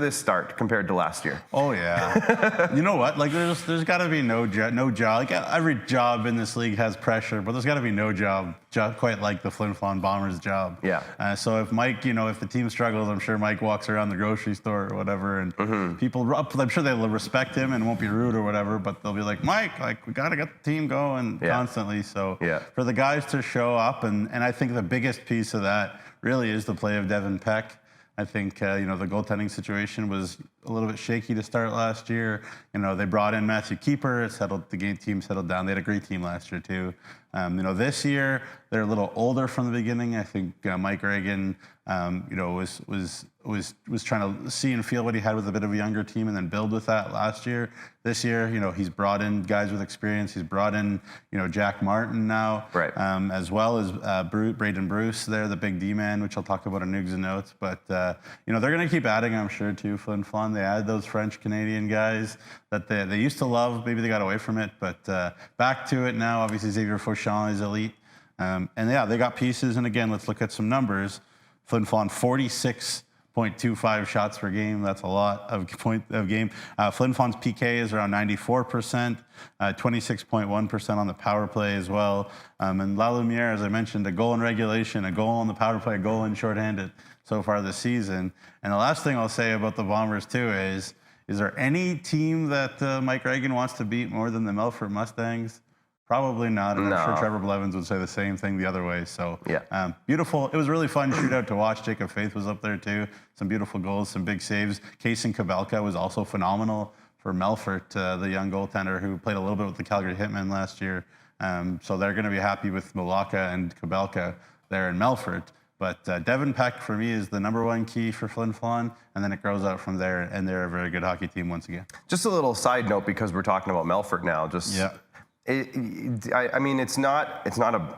start compared to last year. Oh yeah. You know what? Like there's got to be no job. Like every job in this league has pressure, but there's got to be no job quite like the Flin Flon Bombers job. Yeah. So if Mike, if the team struggles, I'm sure Mike walks around the grocery store or whatever, and people, I'm sure they'll respect him and won't be rude or whatever, but they'll be like, Mike, like we got to get the team going constantly. So for the guys to show up, and I think the biggest piece of that really is the play of Devin Peck. I think, the goaltending situation was a little bit shaky to start last year. They brought in Matthew Keeper. Team settled down. They had a great team last year, too. This year, they're a little older from the beginning. I think Mike Reagan, was trying to see and feel what he had with a bit of a younger team and then build with that last year. This year, he's brought in guys with experience. He's brought in, Jack Martin now, as well as Braden Bruce there, the big D-man, which I'll talk about in Nugs and Notes. But, they're going to keep adding, I'm sure, too, Flin Flon. They add those French-Canadian guys that they used to love. Maybe they got away from it, but back to it now. Obviously, Xavier Fauchon is elite. They got pieces. And again, let's look at some numbers. Flin Flon, 46.25 shots per game. That's a lot of game. Flin Flon's PK is around 94%, 26.1% on the power play as well. And La Lumiere, as I mentioned, a goal in regulation, a goal on the power play, a goal in shorthanded so far this season. And the last thing I'll say about the Bombers too is there any team that Mike Reagan wants to beat more than the Melfort Mustangs? Probably not, and I'm sure Trevor Blevins would say the same thing the other way. So, beautiful. It was a really fun shootout to watch. Jacob Faith was up there, too. Some beautiful goals, some big saves. Kaysen Kabelka was also phenomenal for Melfort, the young goaltender who played a little bit with the Calgary Hitmen last year. So they're going to be happy with Milaka and Kabelka there in Melfort. But Devin Peck, for me, is the number one key for Flin Flon, and then it grows out from there, and they're a very good hockey team once again. Just a little side note, because we're talking about Melfort now. I mean, it's not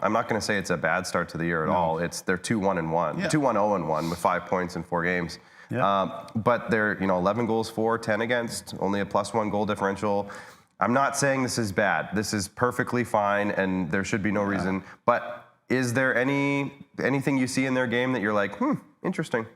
I'm not going to say it's a bad start to the year at all. They're 2-1-1, 2-1-0-1 with 5 points in 4 games. But they're 11 goals for, 10 against, only a +1 goal differential. I'm not saying this is bad. This is perfectly fine, and there should be no reason. But is there anything you see in their game that you're like, interesting?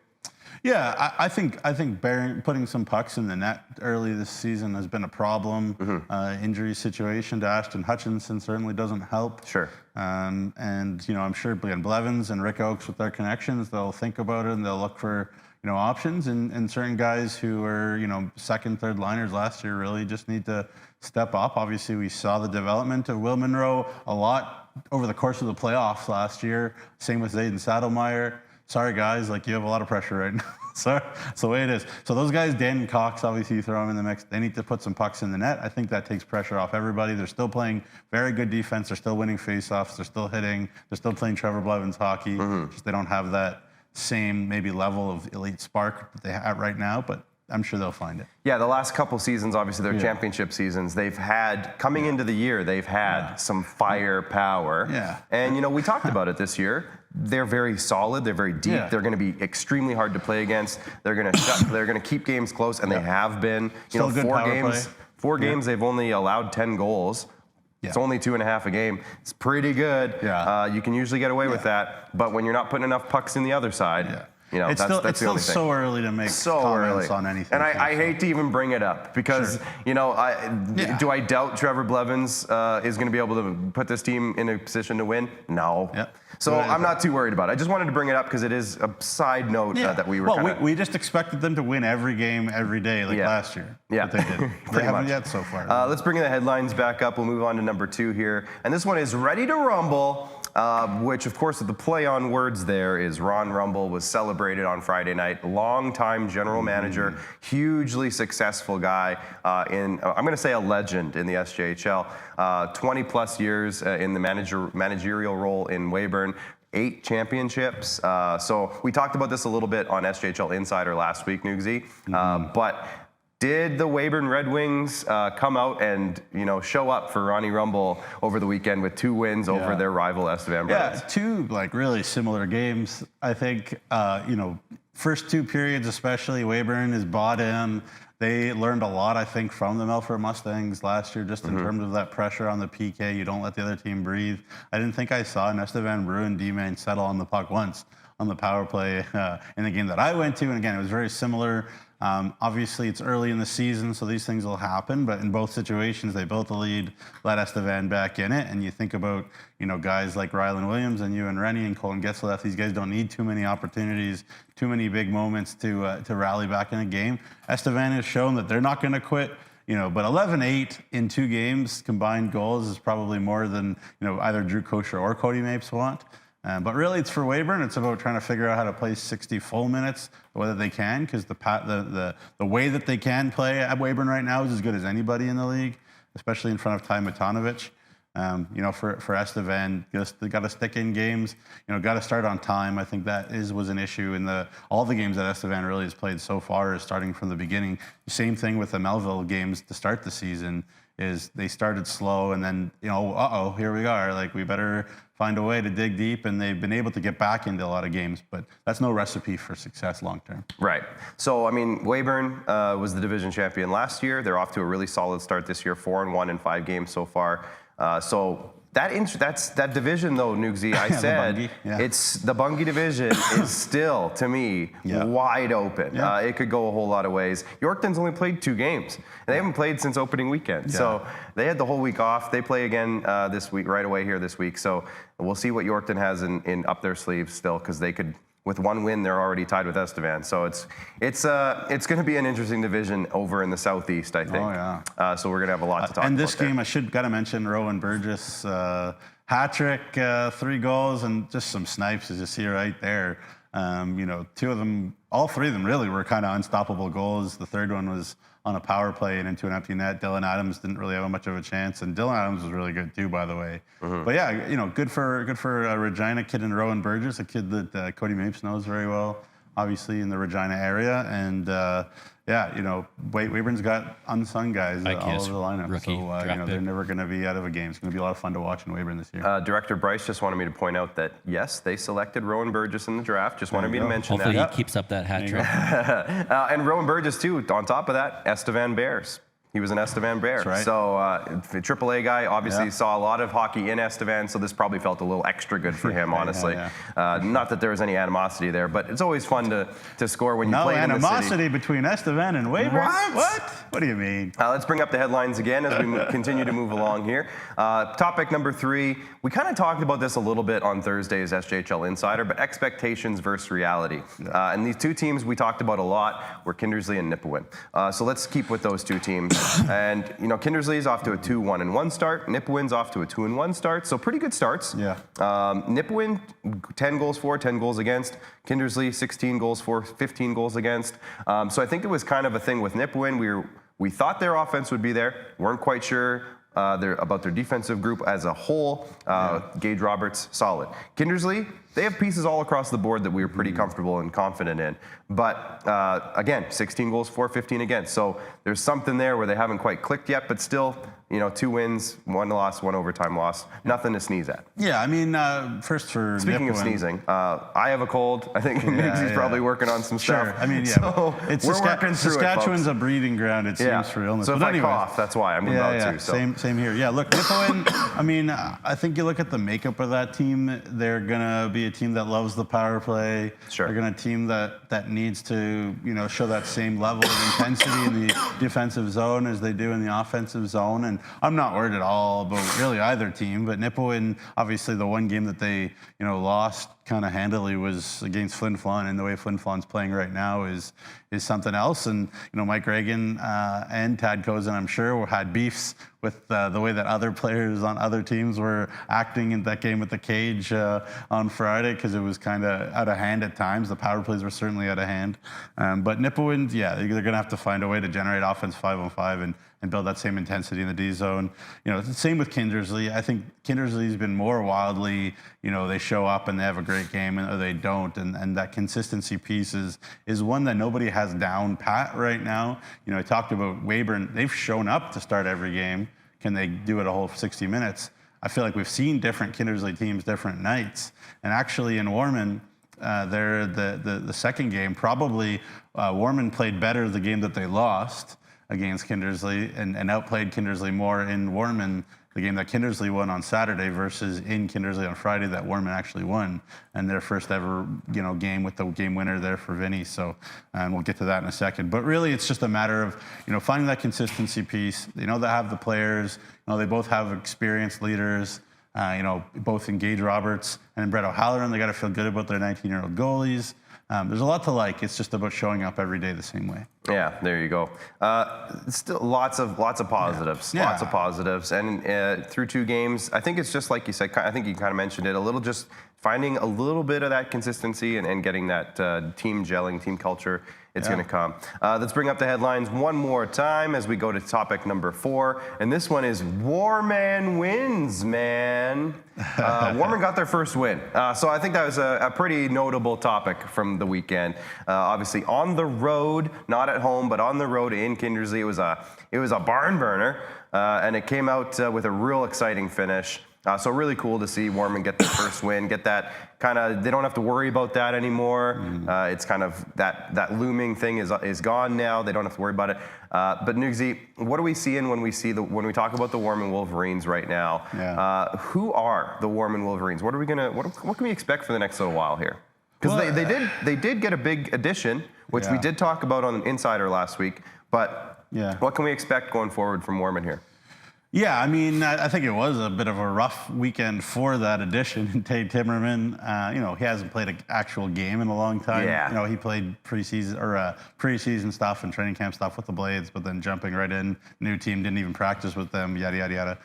Yeah, I think putting some pucks in the net early this season has been a problem. Injury situation to Ashton Hutchinson certainly doesn't help. Sure. And I'm sure Blevins and Rick Oakes with their connections, they'll think about it and they'll look for options. And certain guys who were second, third liners last year really just need to step up. Obviously, we saw the development of Will Munroe a lot over the course of the playoffs last year. Same with Zayden Saddlemeyer. Sorry, guys, you have a lot of pressure right now. Sorry, that's the way it is. So those guys, Dan Cox, obviously you throw them in the mix. They need to put some pucks in the net. I think that takes pressure off everybody. They're still playing very good defense. They're still winning faceoffs. They're still hitting. They're still playing Trevor Blevins hockey. Just they don't have that same maybe level of elite spark that they have right now, but I'm sure they'll find it. Yeah, the last couple seasons, obviously their championship seasons, they've had, coming into the year, they've had some firepower. Yeah. And, we talked about it this year. They're very solid. They're very deep. They're going to be extremely hard to play against. They're going to keep games close, and they have been. Still good power play. Four games, they've only allowed 10 goals. It's only 2.5 a game. It's pretty good. You can usually get away with that. But when you're not putting enough pucks in the other side, it's that's still the only thing. so early to make comments on anything. And I hate to even bring it up because, do I doubt Trevor Blevins is going to be able to put this team in a position to win? No. So I'm not too worried about it. I just wanted to bring it up because it is a side note that we were we just expected them to win every game, every day, last year. Yeah. But they didn't. They haven't yet so far. Let's bring the headlines back up. We'll move on to number 2 here. And this one is Ready to Rumble. Which, of course, the play on words there is Ron Rumble was celebrated on Friday night. Longtime general manager, hugely successful guy I'm going to say a legend in the SJHL. 20-plus years in the managerial role in Weyburn. 8 championships. So we talked about this a little bit on SJHL Insider last week, Nugsy. But did the Weyburn Red Wings come out and show up for Ronnie Rumble over the weekend with 2 wins over their rival Estevan Bruins? Yeah, 2 really similar games. I think first 2 periods especially, Weyburn is bought in. They learned a lot, I think, from the Melfort Mustangs last year, just in terms of that pressure on the PK. You don't let the other team breathe. I didn't think I saw an Estevan Bruin D-man settle on the puck once on the power play in the game that I went to. And again, it was very similar. Obviously, it's early in the season, so these things will happen. But in both situations, they built the lead, let Estevan back in it. And you think about, guys like Rylan Williams and Ewan Rennie and Colin Getzlaff. These guys don't need too many opportunities, too many big moments to rally back in a game. Estevan has shown that they're not going to quit. But 11-8 in 2 games, combined goals is probably more than either Drew Kosher or Cody Mapes want. But really, it's for Weyburn. It's about trying to figure out how to play 60 full minutes, whether they can, because the way that they can play at Weyburn right now is as good as anybody in the league, especially in front of Ty Matanovic. For Estevan, they got to stick in games. Got to start on time. I think that was an issue in all the games that Estevan really has played so far, is starting from the beginning. Same thing with the Melville games to start the season. Is they started slow and then here we are. We better find a way to dig deep, and they've been able to get back into a lot of games, but that's no recipe for success long term. Right. So Weyburn was the division champion last year. They're off to a really solid start this year, 4-1 in 5 games so far. So that division though, Nugsy, I said it's the Bungie division is still to me wide open. It could go a whole lot of ways. Yorkton's only played 2 games. They haven't played since opening weekend. So they had the whole week off. They play again this week, right away here this week. So we'll see what Yorkton has in up their sleeves still, because they could. With 1 win, they're already tied with Estevan. So it's going to be an interesting division over in the southeast, I think. Oh yeah. So we're going to have a lot to talk about. And this game, I got to mention Rowan Burgess, hat trick, 3 goals, and just some snipes, as you see right there. 2 of them, all 3 of them really were kind of unstoppable goals. The third one was on a power play and into an empty net. Dylan Adams didn't really have much of a chance, and Dylan Adams was really good too, by the way. But yeah, good for a Regina kid in Rowan Burgess, a kid that Cody Mapes knows very well, obviously in the Regina area, and Weyburn's got unsung guys all over the lineup, rookie, so they're never going to be out of a game. It's going to be a lot of fun to watch in Weyburn this year. Director Bryce just wanted me to point out that yes, they selected Rowan Burgess in the draft. Just wanted me to mention Hopefully that. he keeps up that hat trick. And Rowan Burgess too. On top of that, Estevan Bears. He was an Estevan Bear. That's right. So the AAA guy obviously saw a lot of hockey in Estevan, so this probably felt a little extra good for him, honestly. Not that there was any animosity there, but it's always fun to score when you play in the city. No animosity between Estevan and Weyburn? What? What do you mean? Let's bring up the headlines again as we continue to move along here. Topic number 3. We kind of talked about this a little bit on Thursday's SJHL Insider, but expectations versus reality. And these two teams we talked about a lot were Kindersley and Nipawin. So let's keep with those two teams. And, Kindersley's off to a 2-1-1 start. Nipawin's off to a 2-1 start. So pretty good starts. Yeah. Nipawin, 10 goals for, 10 goals against. Kindersley, 16 goals for, 15 goals against. So I think it was kind of a thing with Nipawin. We thought their offense would be there. Weren't quite sure about their defensive group as a whole. Gage Roberts, solid. Kindersley, they have pieces all across the board that we were pretty comfortable and confident in. But again, 16 goals for, 15 against. So there's something there where they haven't quite clicked yet, but still, 2 wins, 1 loss, 1 overtime loss. Nothing to sneeze at. Yeah, I mean, first for Speaking of Nipawin, sneezing, I have a cold. I think Migsy's probably working on some stuff. Sure. I mean, So it's we're working through Saskatchewan's it, a breeding ground, it seems, for illness. So if but I anyway, cough, that's why I'm about to. So. Same here. Yeah, look, Nipawin, I mean, I think you look at the makeup of that team, they're going to be a team that loves the power play. Sure. They're going to a team that needs to, show that same level of intensity in the defensive zone as they do in the offensive zone. And I'm not worried at all about really either team, but Nipawin, obviously the one game that they, lost kind of handily was against Flin Flon, and the way Flin Flon's playing right now is something else. And Mike Reagan and Tad Kozin, I'm sure, had beefs with the way that other players on other teams were acting in that game with the Cage on Friday, because it was kind of out of hand at times. The power plays were certainly out of hand. But Nipawin, they're going to have to find a way to generate offense 5-on-5 and build that same intensity in the D zone. It's the same with Kindersley. I think Kindersley's been more wildly, they show up and they have a great game, or they don't. And that consistency piece is one that nobody has down pat right now. I talked about Weyburn. They've shown up to start every game. Can they do it a whole 60 minutes? I feel like we've seen different Kindersley teams different nights. And actually in Warman, the second game, probably Warman played better the game that they lost against Kindersley and outplayed Kindersley more in Warman, the game that Kindersley won on Saturday, versus in Kindersley on Friday that Warman actually won, and their first ever game with the game winner there for Vinny. So, and we'll get to that in a second. But really, it's just a matter of finding that consistency piece. They have the players. They both have experienced leaders. Both in Gage Roberts and in Brett O'Halloran. They got to feel good about their 19-year-old goalies. There's a lot to like. It's just about showing up every day the same way. Yeah, there you go. Still lots of positives. Yeah. Lots of positives. And through 2 games, I think it's just like you said. I think you kind of mentioned it a little. Just finding a little bit of that consistency and getting that team gelling, team culture. It's going to come. Let's bring up the headlines one more time as we go to topic number 4. And this one is Warman wins, man. Warman got their first win. So I think that was a pretty notable topic from the weekend. Obviously on the road, not at home, but on the road in Kindersley. It was a barn burner, and it came out with a real exciting finish. So really cool to see Warman get their first win, get that kind of, they don't have to worry about that anymore. It's kind of, that looming thing is gone now. They don't have to worry about it. But Nugsy, what are we seeing when we talk about the Warman Wolverines right now? Yeah. Who are the Warman Wolverines? What can we expect for the next little while here? Because they did get a big addition, which we did talk about on Insider last week. But what can we expect going forward from Warman here? Yeah, I mean, I think it was a bit of a rough weekend for that addition. Tate Timmerman, he hasn't played an actual game in a long time. Yeah. He played preseason stuff and training camp stuff with the Blades, but then jumping right in, new team, didn't even practice with them, yada, yada, yada.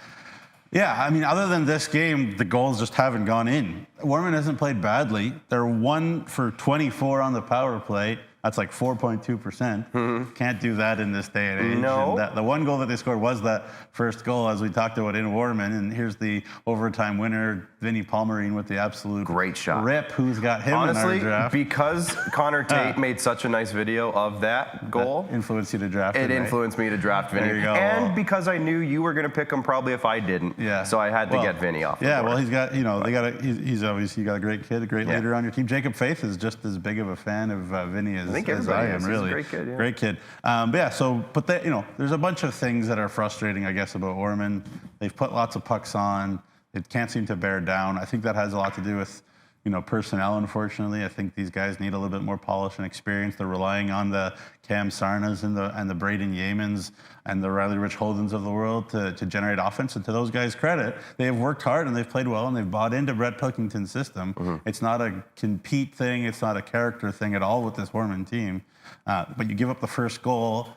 Yeah, I mean, other than this game, the goals just haven't gone in. Warman hasn't played badly. They're 1 for 24 on the power play. That's like 4.2%. Can't do that in this day and age. No. And the one goal that they scored was that first goal, as we talked about in Warman. And here's the overtime winner, Vinny Palmerine, with the absolute great shot. Rip, who's got him in our draft. Because Connor Tate made such a nice video of that goal. That influenced you to draft it. It influenced me to draft Vinny. There you go. And because I knew you were going to pick him probably if I didn't. Yeah. So I had to get Vinny off. Yeah, well, he's got, he's obviously got a great kid, a great leader on your team. Jacob Faith is just as big of a fan of Vinny as think I everybody am. is. He's a Really, great kid, yeah. Great kid. But yeah, so but there's a bunch of things that are frustrating, I guess, about Ormond. They've put lots of pucks on. It can't seem to bear down. I think that has a lot to do with personnel, unfortunately. I think these guys need a little bit more polish and experience. They're relying on the Cam Sarnas and the Braden Yamans and the Riley Rich Holdens of the world to generate offense. And to those guys' credit, they have worked hard and they've played well and they've bought into Brett Pilkington's system. It's not a compete thing. It's not a character thing at all with this Ormond team. But you give up the first goal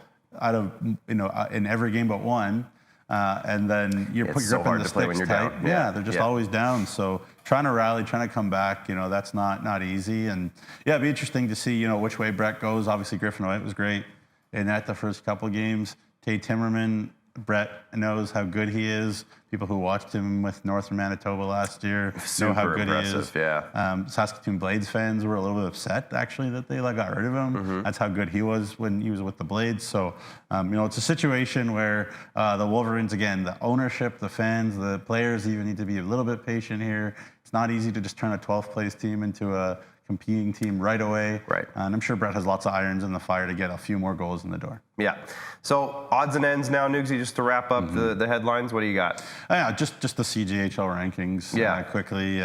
out of in every game but one. And then you're so up in hard the to play when sticks you're tight. down. Yeah, they're just always down. So trying to rally, trying to come back, that's not easy. And yeah, it'd be interesting to see, which way Brett goes. Obviously, Griffin White was great in that the first couple games. Tay Timmerman, Brett knows how good he is. People who watched him with Northern Manitoba last year know how good he is. Yeah. Saskatoon Blades fans were a little bit upset, actually, that they got rid of him. That's how good he was when he was with the Blades. So, it's a situation where the Wolverines, again, the ownership, the fans, the players even need to be a little bit patient here. It's not easy to just turn a 12th place team into a competing team right away. Right. And I'm sure Brett has lots of irons in the fire to get a few more goals in the door. Yeah. So odds and ends now, Nugsy, just to wrap up the headlines. What do you got? Yeah, just the CJHL rankings quickly.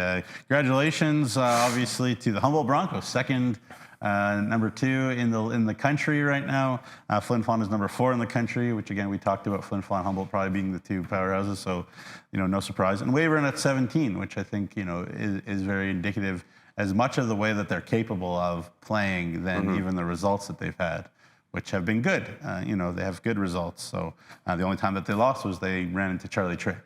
Congratulations, obviously, to the Humboldt Broncos, second, number 2 in the country right now. Flin Flon is number 4 in the country, which again we talked about Flin Flon, Humboldt probably being the 2 powerhouses, so no surprise. And Weyburn at 17, which I think is very indicative as much of the way that they're capable of playing than even the results that they've had, which have been good. They have good results. So the only time that they lost was they ran into Charlie Trick.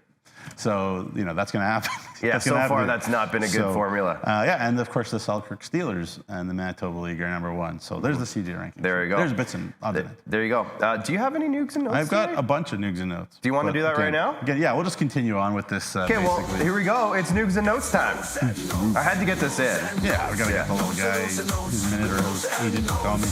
So, that's going to happen. Yeah, so far that's not been a good formula. And of course the Selkirk Steelers and the Manitoba League are number 1. So there's the CJ rankings. There you go. There's bits and odds in it. There you go. Do you have any nugs and notes I've got today? a bunch of nugs and notes. Do you want to do that right now? Yeah, we'll just continue on with this. Okay, well, here we go. It's nugs and notes time. I had to get this in. Yeah, we're going to get the little guy who's minute or whose agent to call me.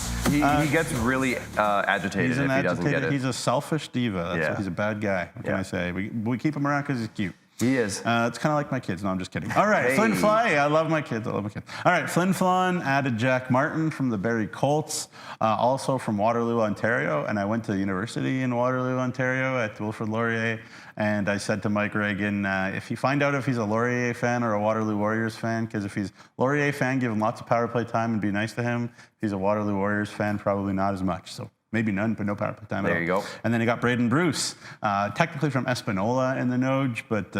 He gets really agitated if he doesn't get it. He's a selfish diva. He's a bad guy. What can I say? We keep him around because he's cute. He is. It's kind of like my kids. No, I'm just kidding. All right, Flin Fly. I love my kids. All right, Flin Flon added Jack Martin from the Barrie Colts, also from Waterloo, Ontario. And I went to university in Waterloo, Ontario at Wilfrid Laurier. And I said to Mike Reagan, if you find out if he's a Laurier fan or a Waterloo Warriors fan, because if he's Laurier fan, give him lots of power play time and be nice to him. If he's a Waterloo Warriors fan, probably not as much. So maybe none, but no power play time at all. There you go. And then he got Braden Bruce, technically from Espanola in the Noge, but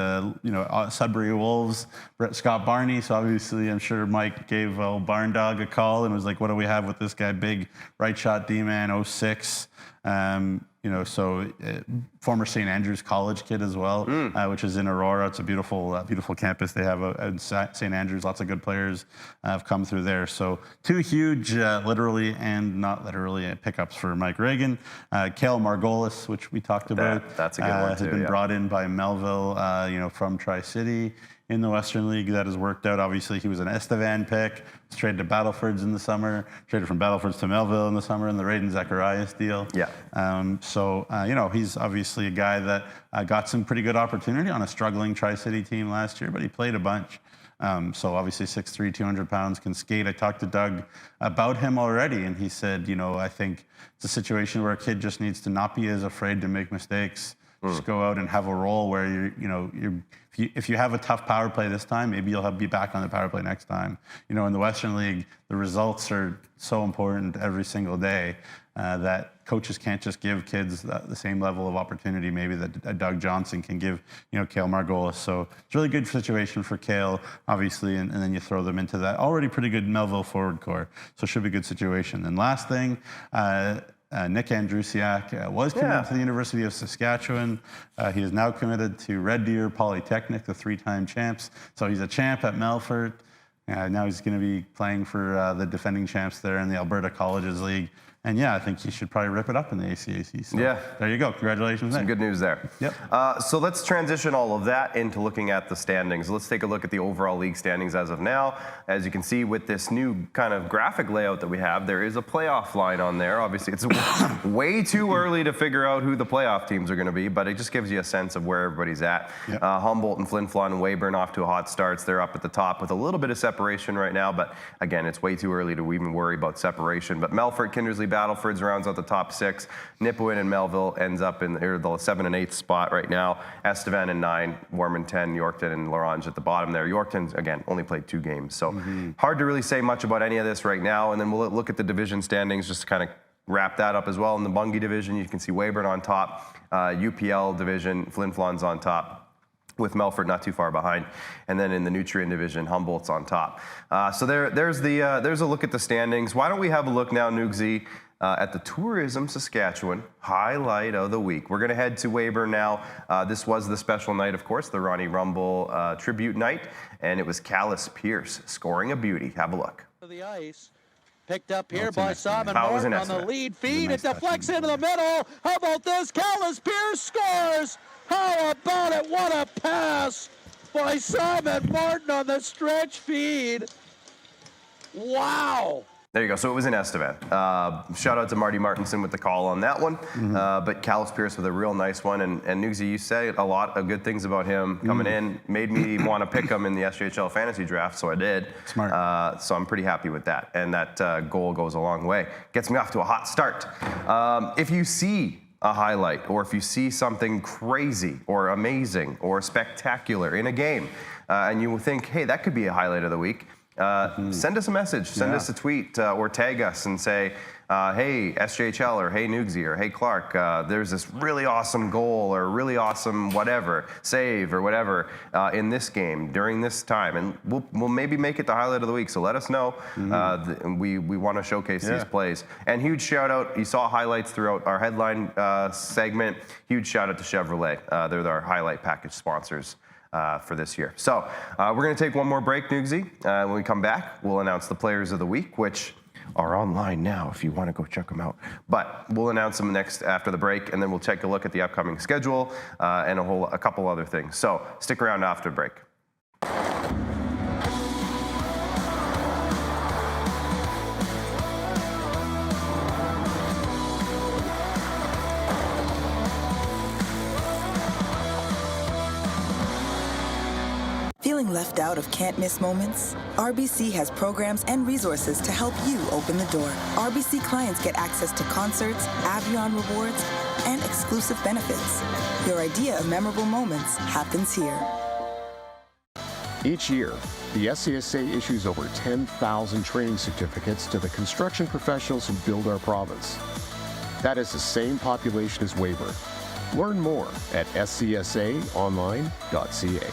Sudbury Wolves, Scott Barney. So obviously, I'm sure Mike gave old Barn Dog a call and was like, "What do we have with this guy? Big right shot D-man, 06." Former St. Andrews College kid as well, which is in Aurora. It's a beautiful, beautiful campus they have at St. Andrews. Lots of good players have come through there. So 2 huge, literally and not literally, pickups for Mike Reagan. Cale Margolis, which we talked about, that's a good one too. Has been brought in by Melville, from Tri-City in the Western League. That has worked out. Obviously, he was an Estevan pick. Was traded to Battlefords in the summer. Traded from Battlefords to Melville in the summer in the Raiden Zacharias deal. Yeah. He's obviously a guy that got some pretty good opportunity on a struggling Tri-City team last year, but he played a bunch. So obviously 6'3", 200 pounds, can skate. I talked to Doug about him already, and he said, I think it's a situation where a kid just needs to not be as afraid to make mistakes. Just go out and have a role where if you have a tough power play this time, maybe you'll be back on the power play next time. In the Western League, the results are so important every single day that coaches can't just give kids the same level of opportunity maybe that Doug Johnson can give, Cale Margolis. So it's a really good situation for Cale, obviously, and then you throw them into that already pretty good Melville forward core. So it should be a good situation. And last thing, Nick Andrusiak was committed to the University of Saskatchewan. He is now committed to Red Deer Polytechnic, the 3-time champs. So he's a champ at Melfort. Now he's going to be playing for the defending champs there in the Alberta Colleges League. And yeah, I think he should probably rip it up in the ACAC. So Yeah. there you go. Congratulations. Some good news there. Yep. So let's transition all of that into looking at the standings. Let's take a look at the overall league standings as of now. As you can see with this new kind of graphic layout that we have, there is a playoff line on there. Obviously, it's way too early to figure out who the playoff teams are going to be, but it just gives you a sense of where everybody's at. Yep. Humboldt and Flin Flon and Weyburn off to a hot starts. They're up at the top with a little bit of separation right now, but again, it's way too early to even worry about separation. But Melfort, Kindersley, Battleford's rounds out the top 6. Nipawin and Melville ends up in the 7 and 8th spot right now. Estevan in 9, Warman 10, Yorkton and Lorange at the bottom there. Yorkton, again, only played 2 games, so hard to really say much about any of this right now. And then we'll look at the division standings just to kind of wrap that up as well. In the Bungie division, you can see Weyburn on top, UPL division, Flin Flon's on top, with Melfort not too far behind. And then in the Nutrien division, Humboldt's on top. So there's a look at the standings. Why don't we have a look now, Nugsy, at the Tourism Saskatchewan highlight of the week. We're going to head to Weyburn now. This was the special night, of course, the Ronnie Rumble tribute night, and it was Callus Pierce scoring a beauty. Have a look. The ice. Picked up here by Simon How was Martin an on the estimate? lead feed. It deflects into the middle. How about this? Callus Pierce scores. How about it? What a pass by Simon Martin on the stretch feed. Wow. There you go. So it was in Estevan. Shout out to Marty Martinson with the call on that one. But Callus Pierce with a real nice one. And Nugsy, you say a lot of good things about him coming in. Made me want to pick him in the SJHL Fantasy Draft, so I did. Smart. So I'm pretty happy with that. And that goal goes a long way. Gets me off to a hot start. If you see a highlight, or if you see something crazy or amazing or spectacular in a game, and you think, hey, that could be a highlight of the week, send us a message, send us a tweet, or tag us and say, hey, SJHL, or hey, Nugsy, or hey, Clark, there's this really awesome goal or really awesome whatever, save or whatever in this game during this time. And we'll maybe make it the highlight of the week. So let us know. We want to showcase these plays. And huge shout out, you saw highlights throughout our headline segment. Huge shout out to Chevrolet. They're our highlight package sponsors for this year. So we're going to take one more break, Nugsy. When we come back, we'll announce the players of the week, which are online now if you want to go check them out. But we'll announce them next after the break, and then we'll take a look at the upcoming schedule and a couple other things. So stick around after the break. Feeling left out of can't-miss moments? RBC has programs and resources to help you open the door. RBC clients get access to concerts, Avion rewards, and exclusive benefits. Your idea of memorable moments happens here. Each year, the SCSA issues over 10,000 training certificates to the construction professionals who build our province. That is the same population as Weyburn. Learn more at scsaonline.ca.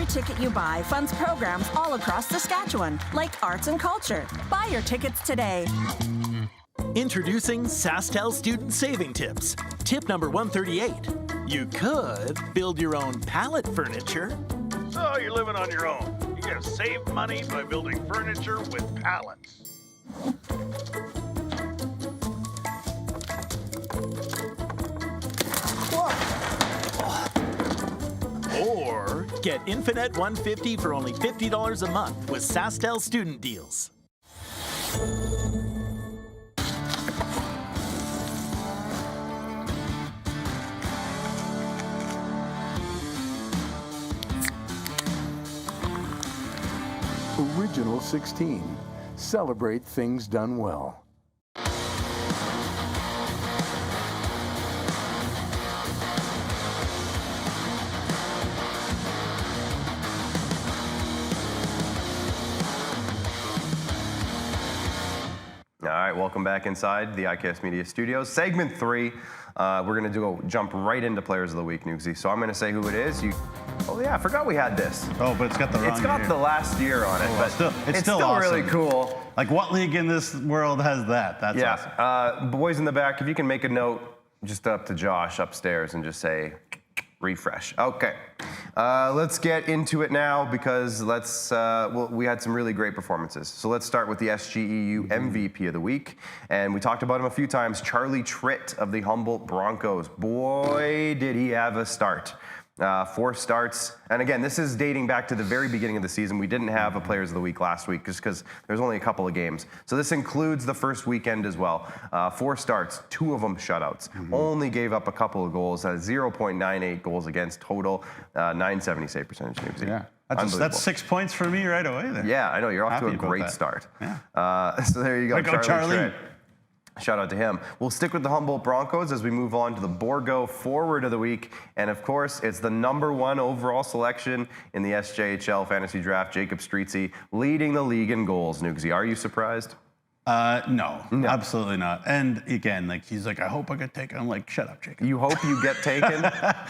Ticket you buy funds programs all across Saskatchewan, like arts and culture. Buy your tickets today. Introducing SaskTel Student Saving Tips. Tip number 138. You could build your own pallet furniture. So you're living on your own. You gotta save money by building furniture with pallets. Or get Infinite 150 for only $50 a month with SaskTel student deals. Original 16. Celebrate things done well. welcome back inside the IKS Media Studios. Segment 3, we're going to jump right into Players of the Week, Nugsy. So I'm going to say who it is. Oh yeah, I forgot we had this. Oh, but it's got the wrong It's got year. the last year on it, but it's still really awesome. cool. Like, what league in this world has that? That's awesome. Boys in the back, if you can make a note just up to Josh upstairs and just say refresh. Okay, let's get into it now because we had some really great performances. So let's start with the SGEU MVP of the week, and we talked about him a few times. Charlie Tritt of the Humboldt Broncos. Boy, did he have a start. 4 starts, and again, this is dating back to the very beginning of the season. We didn't have a Players of the Week last week just because there's only a couple of games. So this includes the first weekend as well. 4 starts, 2 of them shutouts. Only gave up a couple of goals, 0.98 goals against total, 970 save percentage. Yeah, that's 6 points for me right away there. Yeah, I know, you're off to a great start. Yeah. So there you go, Charlie Tritt. Shout out to him. We'll stick with the Humboldt Broncos as we move on to the Borgo Forward of the Week. And of course, it's the #1 overall selection in the SJHL Fantasy Draft, Jacob Streetsy, leading the league in goals. Nugsy, are you surprised? No, absolutely not. And again, like, he's like, I hope I get taken. I'm like, shut up, Jacob. You hope you get taken?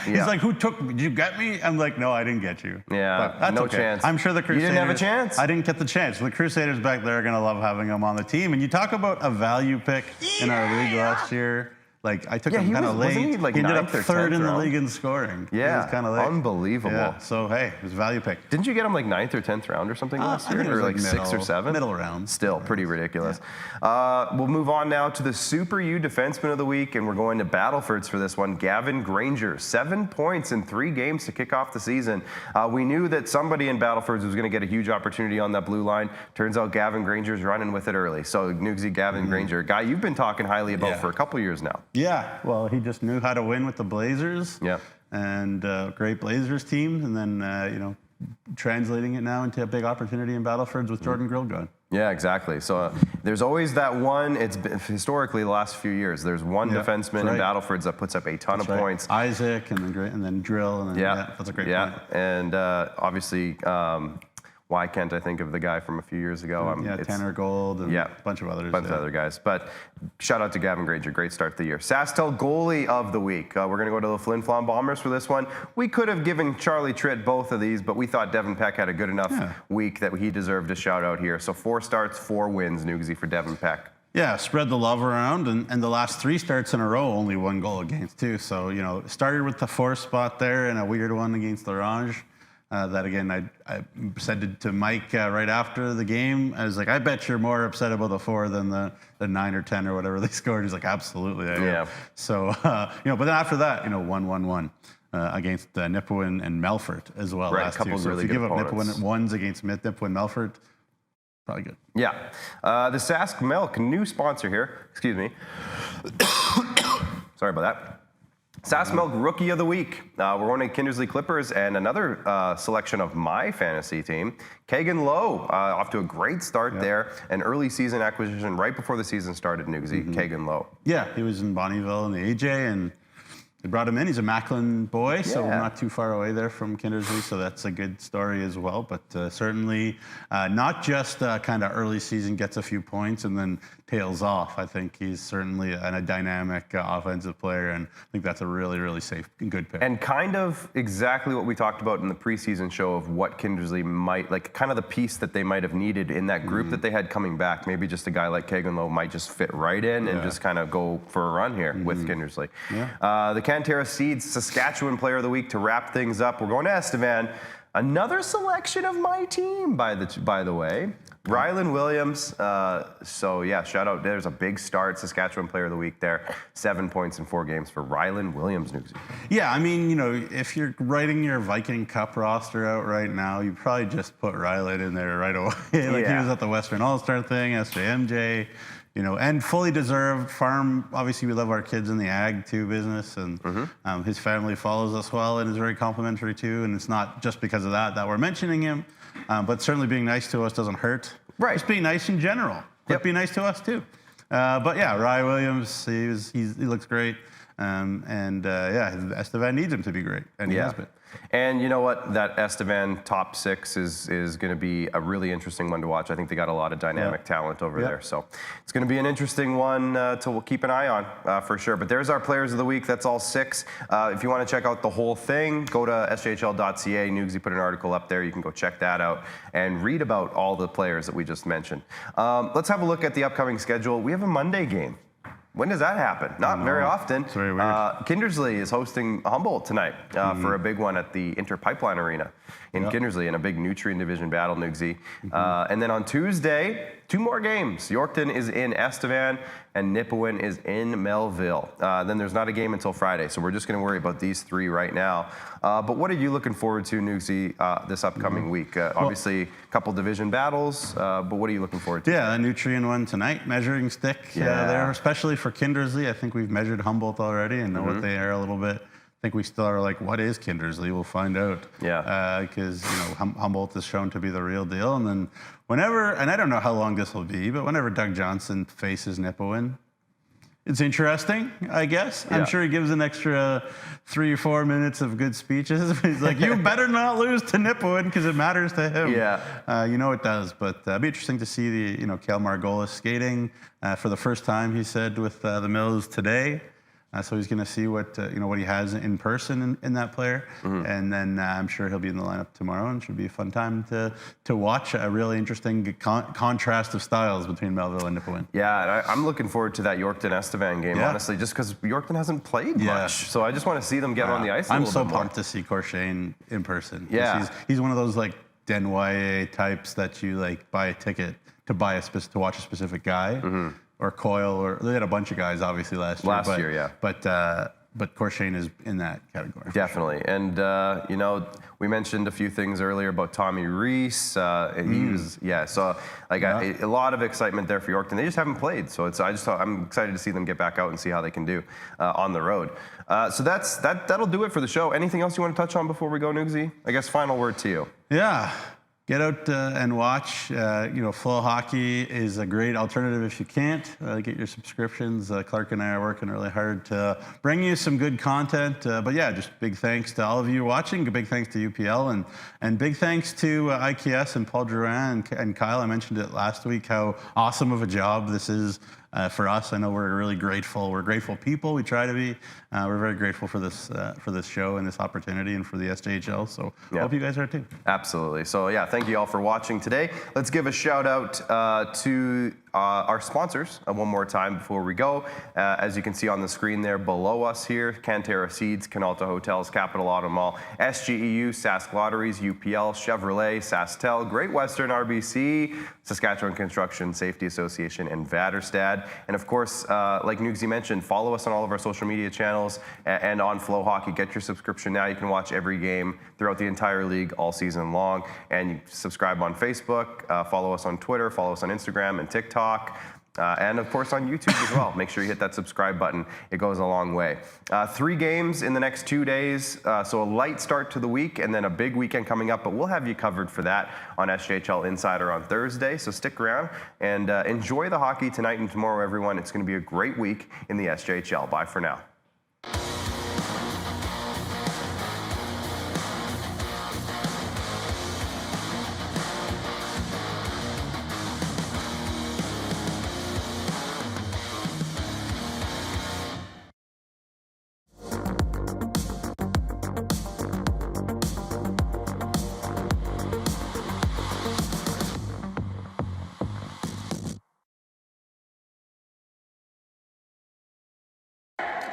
He's like, did you get me? I'm like, no, I didn't get you. Yeah, but that's no okay. chance. I'm sure the Crusaders. You didn't have a chance? I didn't get the chance. The Crusaders back there are going to love having him on the team. And you talk about a value pick in our league last year. Like, I took him kind of late. Wasn't he like ended up 9th or 3rd 10th in the round? league in scoring. Yeah, He was kind of late. unbelievable. Yeah, so, hey, it was a value pick. Didn't you get him like 9th or 10th round or something last I year? think it was Or like middle, 6th or 7th? Middle round. Still pretty ridiculous. We'll move on now to the Super U Defenseman of the Week, and we're going to Battlefords for this one. Gavin Granger, 7 points in 3 games to kick off the season. We knew that somebody in Battlefords was going to get a huge opportunity on that blue line. Turns out Gavin Granger's running with it early. So Nugsy, Gavin Granger, a guy you've been talking highly about for a couple years now. Yeah, well, he just knew how to win with the Blazers. Yeah. And great Blazers team. And then, translating it now into a big opportunity in Battlefords with Jordan Grill going. Yeah, exactly. So there's always that one, it's been, historically the last few years, there's one defenseman in Battlefords that puts up a ton of points. Isaac and then Drill. And then, that's a great point. And obviously, why can't I think of the guy from a few years ago? Tanner Gold and a bunch of others. A bunch of other guys. But shout out to Gavin Granger. Great start to the year. SaskTel Goalie of the Week. We're going to go to the Flin Flon Bombers for this one. We could have given Charlie Tritt both of these, but we thought Devin Peck had a good enough week that he deserved a shout out here. So 4 starts, 4 wins, Nugsy, for Devin Peck. Yeah, spread the love around, and the last 3 starts in a row, only 1 goal against, too. So, started with the 4th spot there and a weird one against Orange. That again, I said to Mike right after the game, I was like, I bet you're more upset about the 4 than the 9 or 10 or whatever they scored. He's like, absolutely, I am. Yeah. So, but then after that, 1-1-1 against Nipawin and Melfort as well. Right, last a couple 2. of So really if you good give up opponents. Nipawin ones against Nipawin Melfort, probably good. Yeah. The Sask Milk, new sponsor here. Excuse me. Sorry about that. Sask Milk Rookie of the Week. We're going to Kindersley Clippers and another selection of my fantasy team. Kagan Lowe, off to a great start there. An early season acquisition right before the season started, Nugsy. Kagan Lowe. Yeah, he was in Bonnyville in the AJ, and they brought him in. He's a Macklin boy, so not too far away there from Kindersley, so that's a good story as well. But certainly not just kind of early season gets a few points and then tails off. I think he's certainly a dynamic offensive player, and I think that's a really, really safe and good pick. And kind of exactly what we talked about in the preseason show of what Kindersley might, like kind of the piece that they might have needed in that group that they had coming back. Maybe just a guy like Kagan Lowe might just fit right in and just kind of go for a run here with Kindersley. The Cantera Seeds Saskatchewan Player of the Week to wrap things up. We're going to Estevan. Another selection of my team, by the way. Rylan Williams. So yeah, shout out. There's a big start. Saskatchewan Player of the Week there. 7 points in 4 games for Rylan Williams, Nugsy. Yeah, I mean, if you're writing your Viking Cup roster out right now, you probably just put Rylan in there right away. He was at the Western All-Star thing, SJMJ. And fully deserved. Farm, obviously we love our kids in the ag too business, and his family follows us well and is very complimentary too, and it's not just because of that we're mentioning him, but certainly being nice to us doesn't hurt. Right. Just being nice in general, but be nice to us too. But yeah, Rye Williams, he looks great. Estevan needs him to be great, and he has been. And you know what? That Estevan top 6 is going to be a really interesting one to watch. I think they got a lot of dynamic talent over there. So it's going to be an interesting one to keep an eye on for sure. But there's our players of the week. That's all 6. If you want to check out the whole thing, go to sjhl.ca. Nugsy put an article up there. You can go check that out and read about all the players that we just mentioned. Let's have a look at the upcoming schedule. We have a Monday game. When does that happen? Not very often. It's very weird. Kindersley is hosting Humboldt tonight for a big one at the Inter Pipeline Arena in Kindersley in a big Nutrien Division battle, Nugsy. And then on Tuesday, 2 more games. Yorkton is in Estevan and Nipawin is in Melville. Then there's not a game until Friday, so we're just going to worry about these 3 right now. But what are you looking forward to, Nugsy, this upcoming week? Obviously, a couple division battles, but what are you looking forward to? Yeah, the Nutrien one tonight, measuring stick there, especially for Kindersley. I think we've measured Humboldt already and know what they are a little bit. I think we still are like, what is Kindersley? We'll find out. Yeah. Because Humboldt is shown to be the real deal. And then whenever, and I don't know how long this will be, but whenever Doug Johnson faces Nipawin, it's interesting, I guess. I'm sure he gives an extra 3 or 4 minutes of good speeches. He's like, you better not lose to Nipawin because it matters to him. It does. But it'd be interesting to see the, Kale Margolis skating for the first time, he said, with the Mills today. So he's going to see what what he has in person in that player, and then I'm sure he'll be in the lineup tomorrow, and it should be a fun time to watch a really interesting contrast of styles between Melville and Nipawin. Yeah, I'm looking forward to that Yorkton Estevan game, honestly, just because Yorkton hasn't played much, so I just want to see them get on the ice. I'm so pumped to see Corshane in person. Yeah, he's one of those like Denwye types that you like buy a ticket to watch a specific guy. Or Coyle, or they had a bunch of guys obviously last year. But Corshane is in that category. Definitely, and we mentioned a few things earlier about Tommy Reese. He was so like a lot of excitement there for Yorkton. They just haven't played, so I'm excited to see them get back out and see how they can do on the road. So that'll do it for the show. Anything else you want to touch on before we go, Nugsy? I guess final word to you. Yeah. Get out and watch. Flow Hockey is a great alternative if you can't. Get your subscriptions. Clark and I are working really hard to bring you some good content. But yeah, just big thanks to all of you watching. Big thanks to UPL and big thanks to IKS and Paul Drouin and Kyle. I mentioned it last week how awesome of a job this is. For us, I know we're really grateful. We're grateful people. We try to be. We're very grateful for this show and this opportunity and for the SJHL. So hope you guys are too. Absolutely. So yeah, thank you all for watching today. Let's give a shout out to our sponsors one more time before we go. As you can see on the screen there below us here, Cantera Seeds, Canalta Hotels, Capital Auto Mall, SGEU, Sask Lotteries, UPL, Chevrolet, SaskTel, Great Western RBC, Saskatchewan Construction Safety Association, and Vaterstad. And of course, like Nugsy mentioned, follow us on all of our social media channels and on Flow Hockey. Get your subscription now. You can watch every game throughout the entire league all season long. And you subscribe on Facebook, follow us on Twitter, follow us on Instagram and TikTok. And of course on YouTube as well. Make sure you hit that subscribe button. It goes a long way. 3 games in the next 2 days. So a light start to the week and then a big weekend coming up. But we'll have you covered for that on SJHL Insider on Thursday. So stick around and enjoy the hockey tonight and tomorrow, everyone. It's going to be a great week in the SJHL. Bye for now.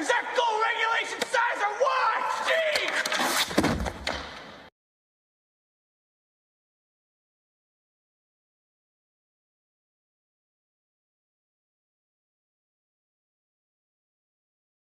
Is that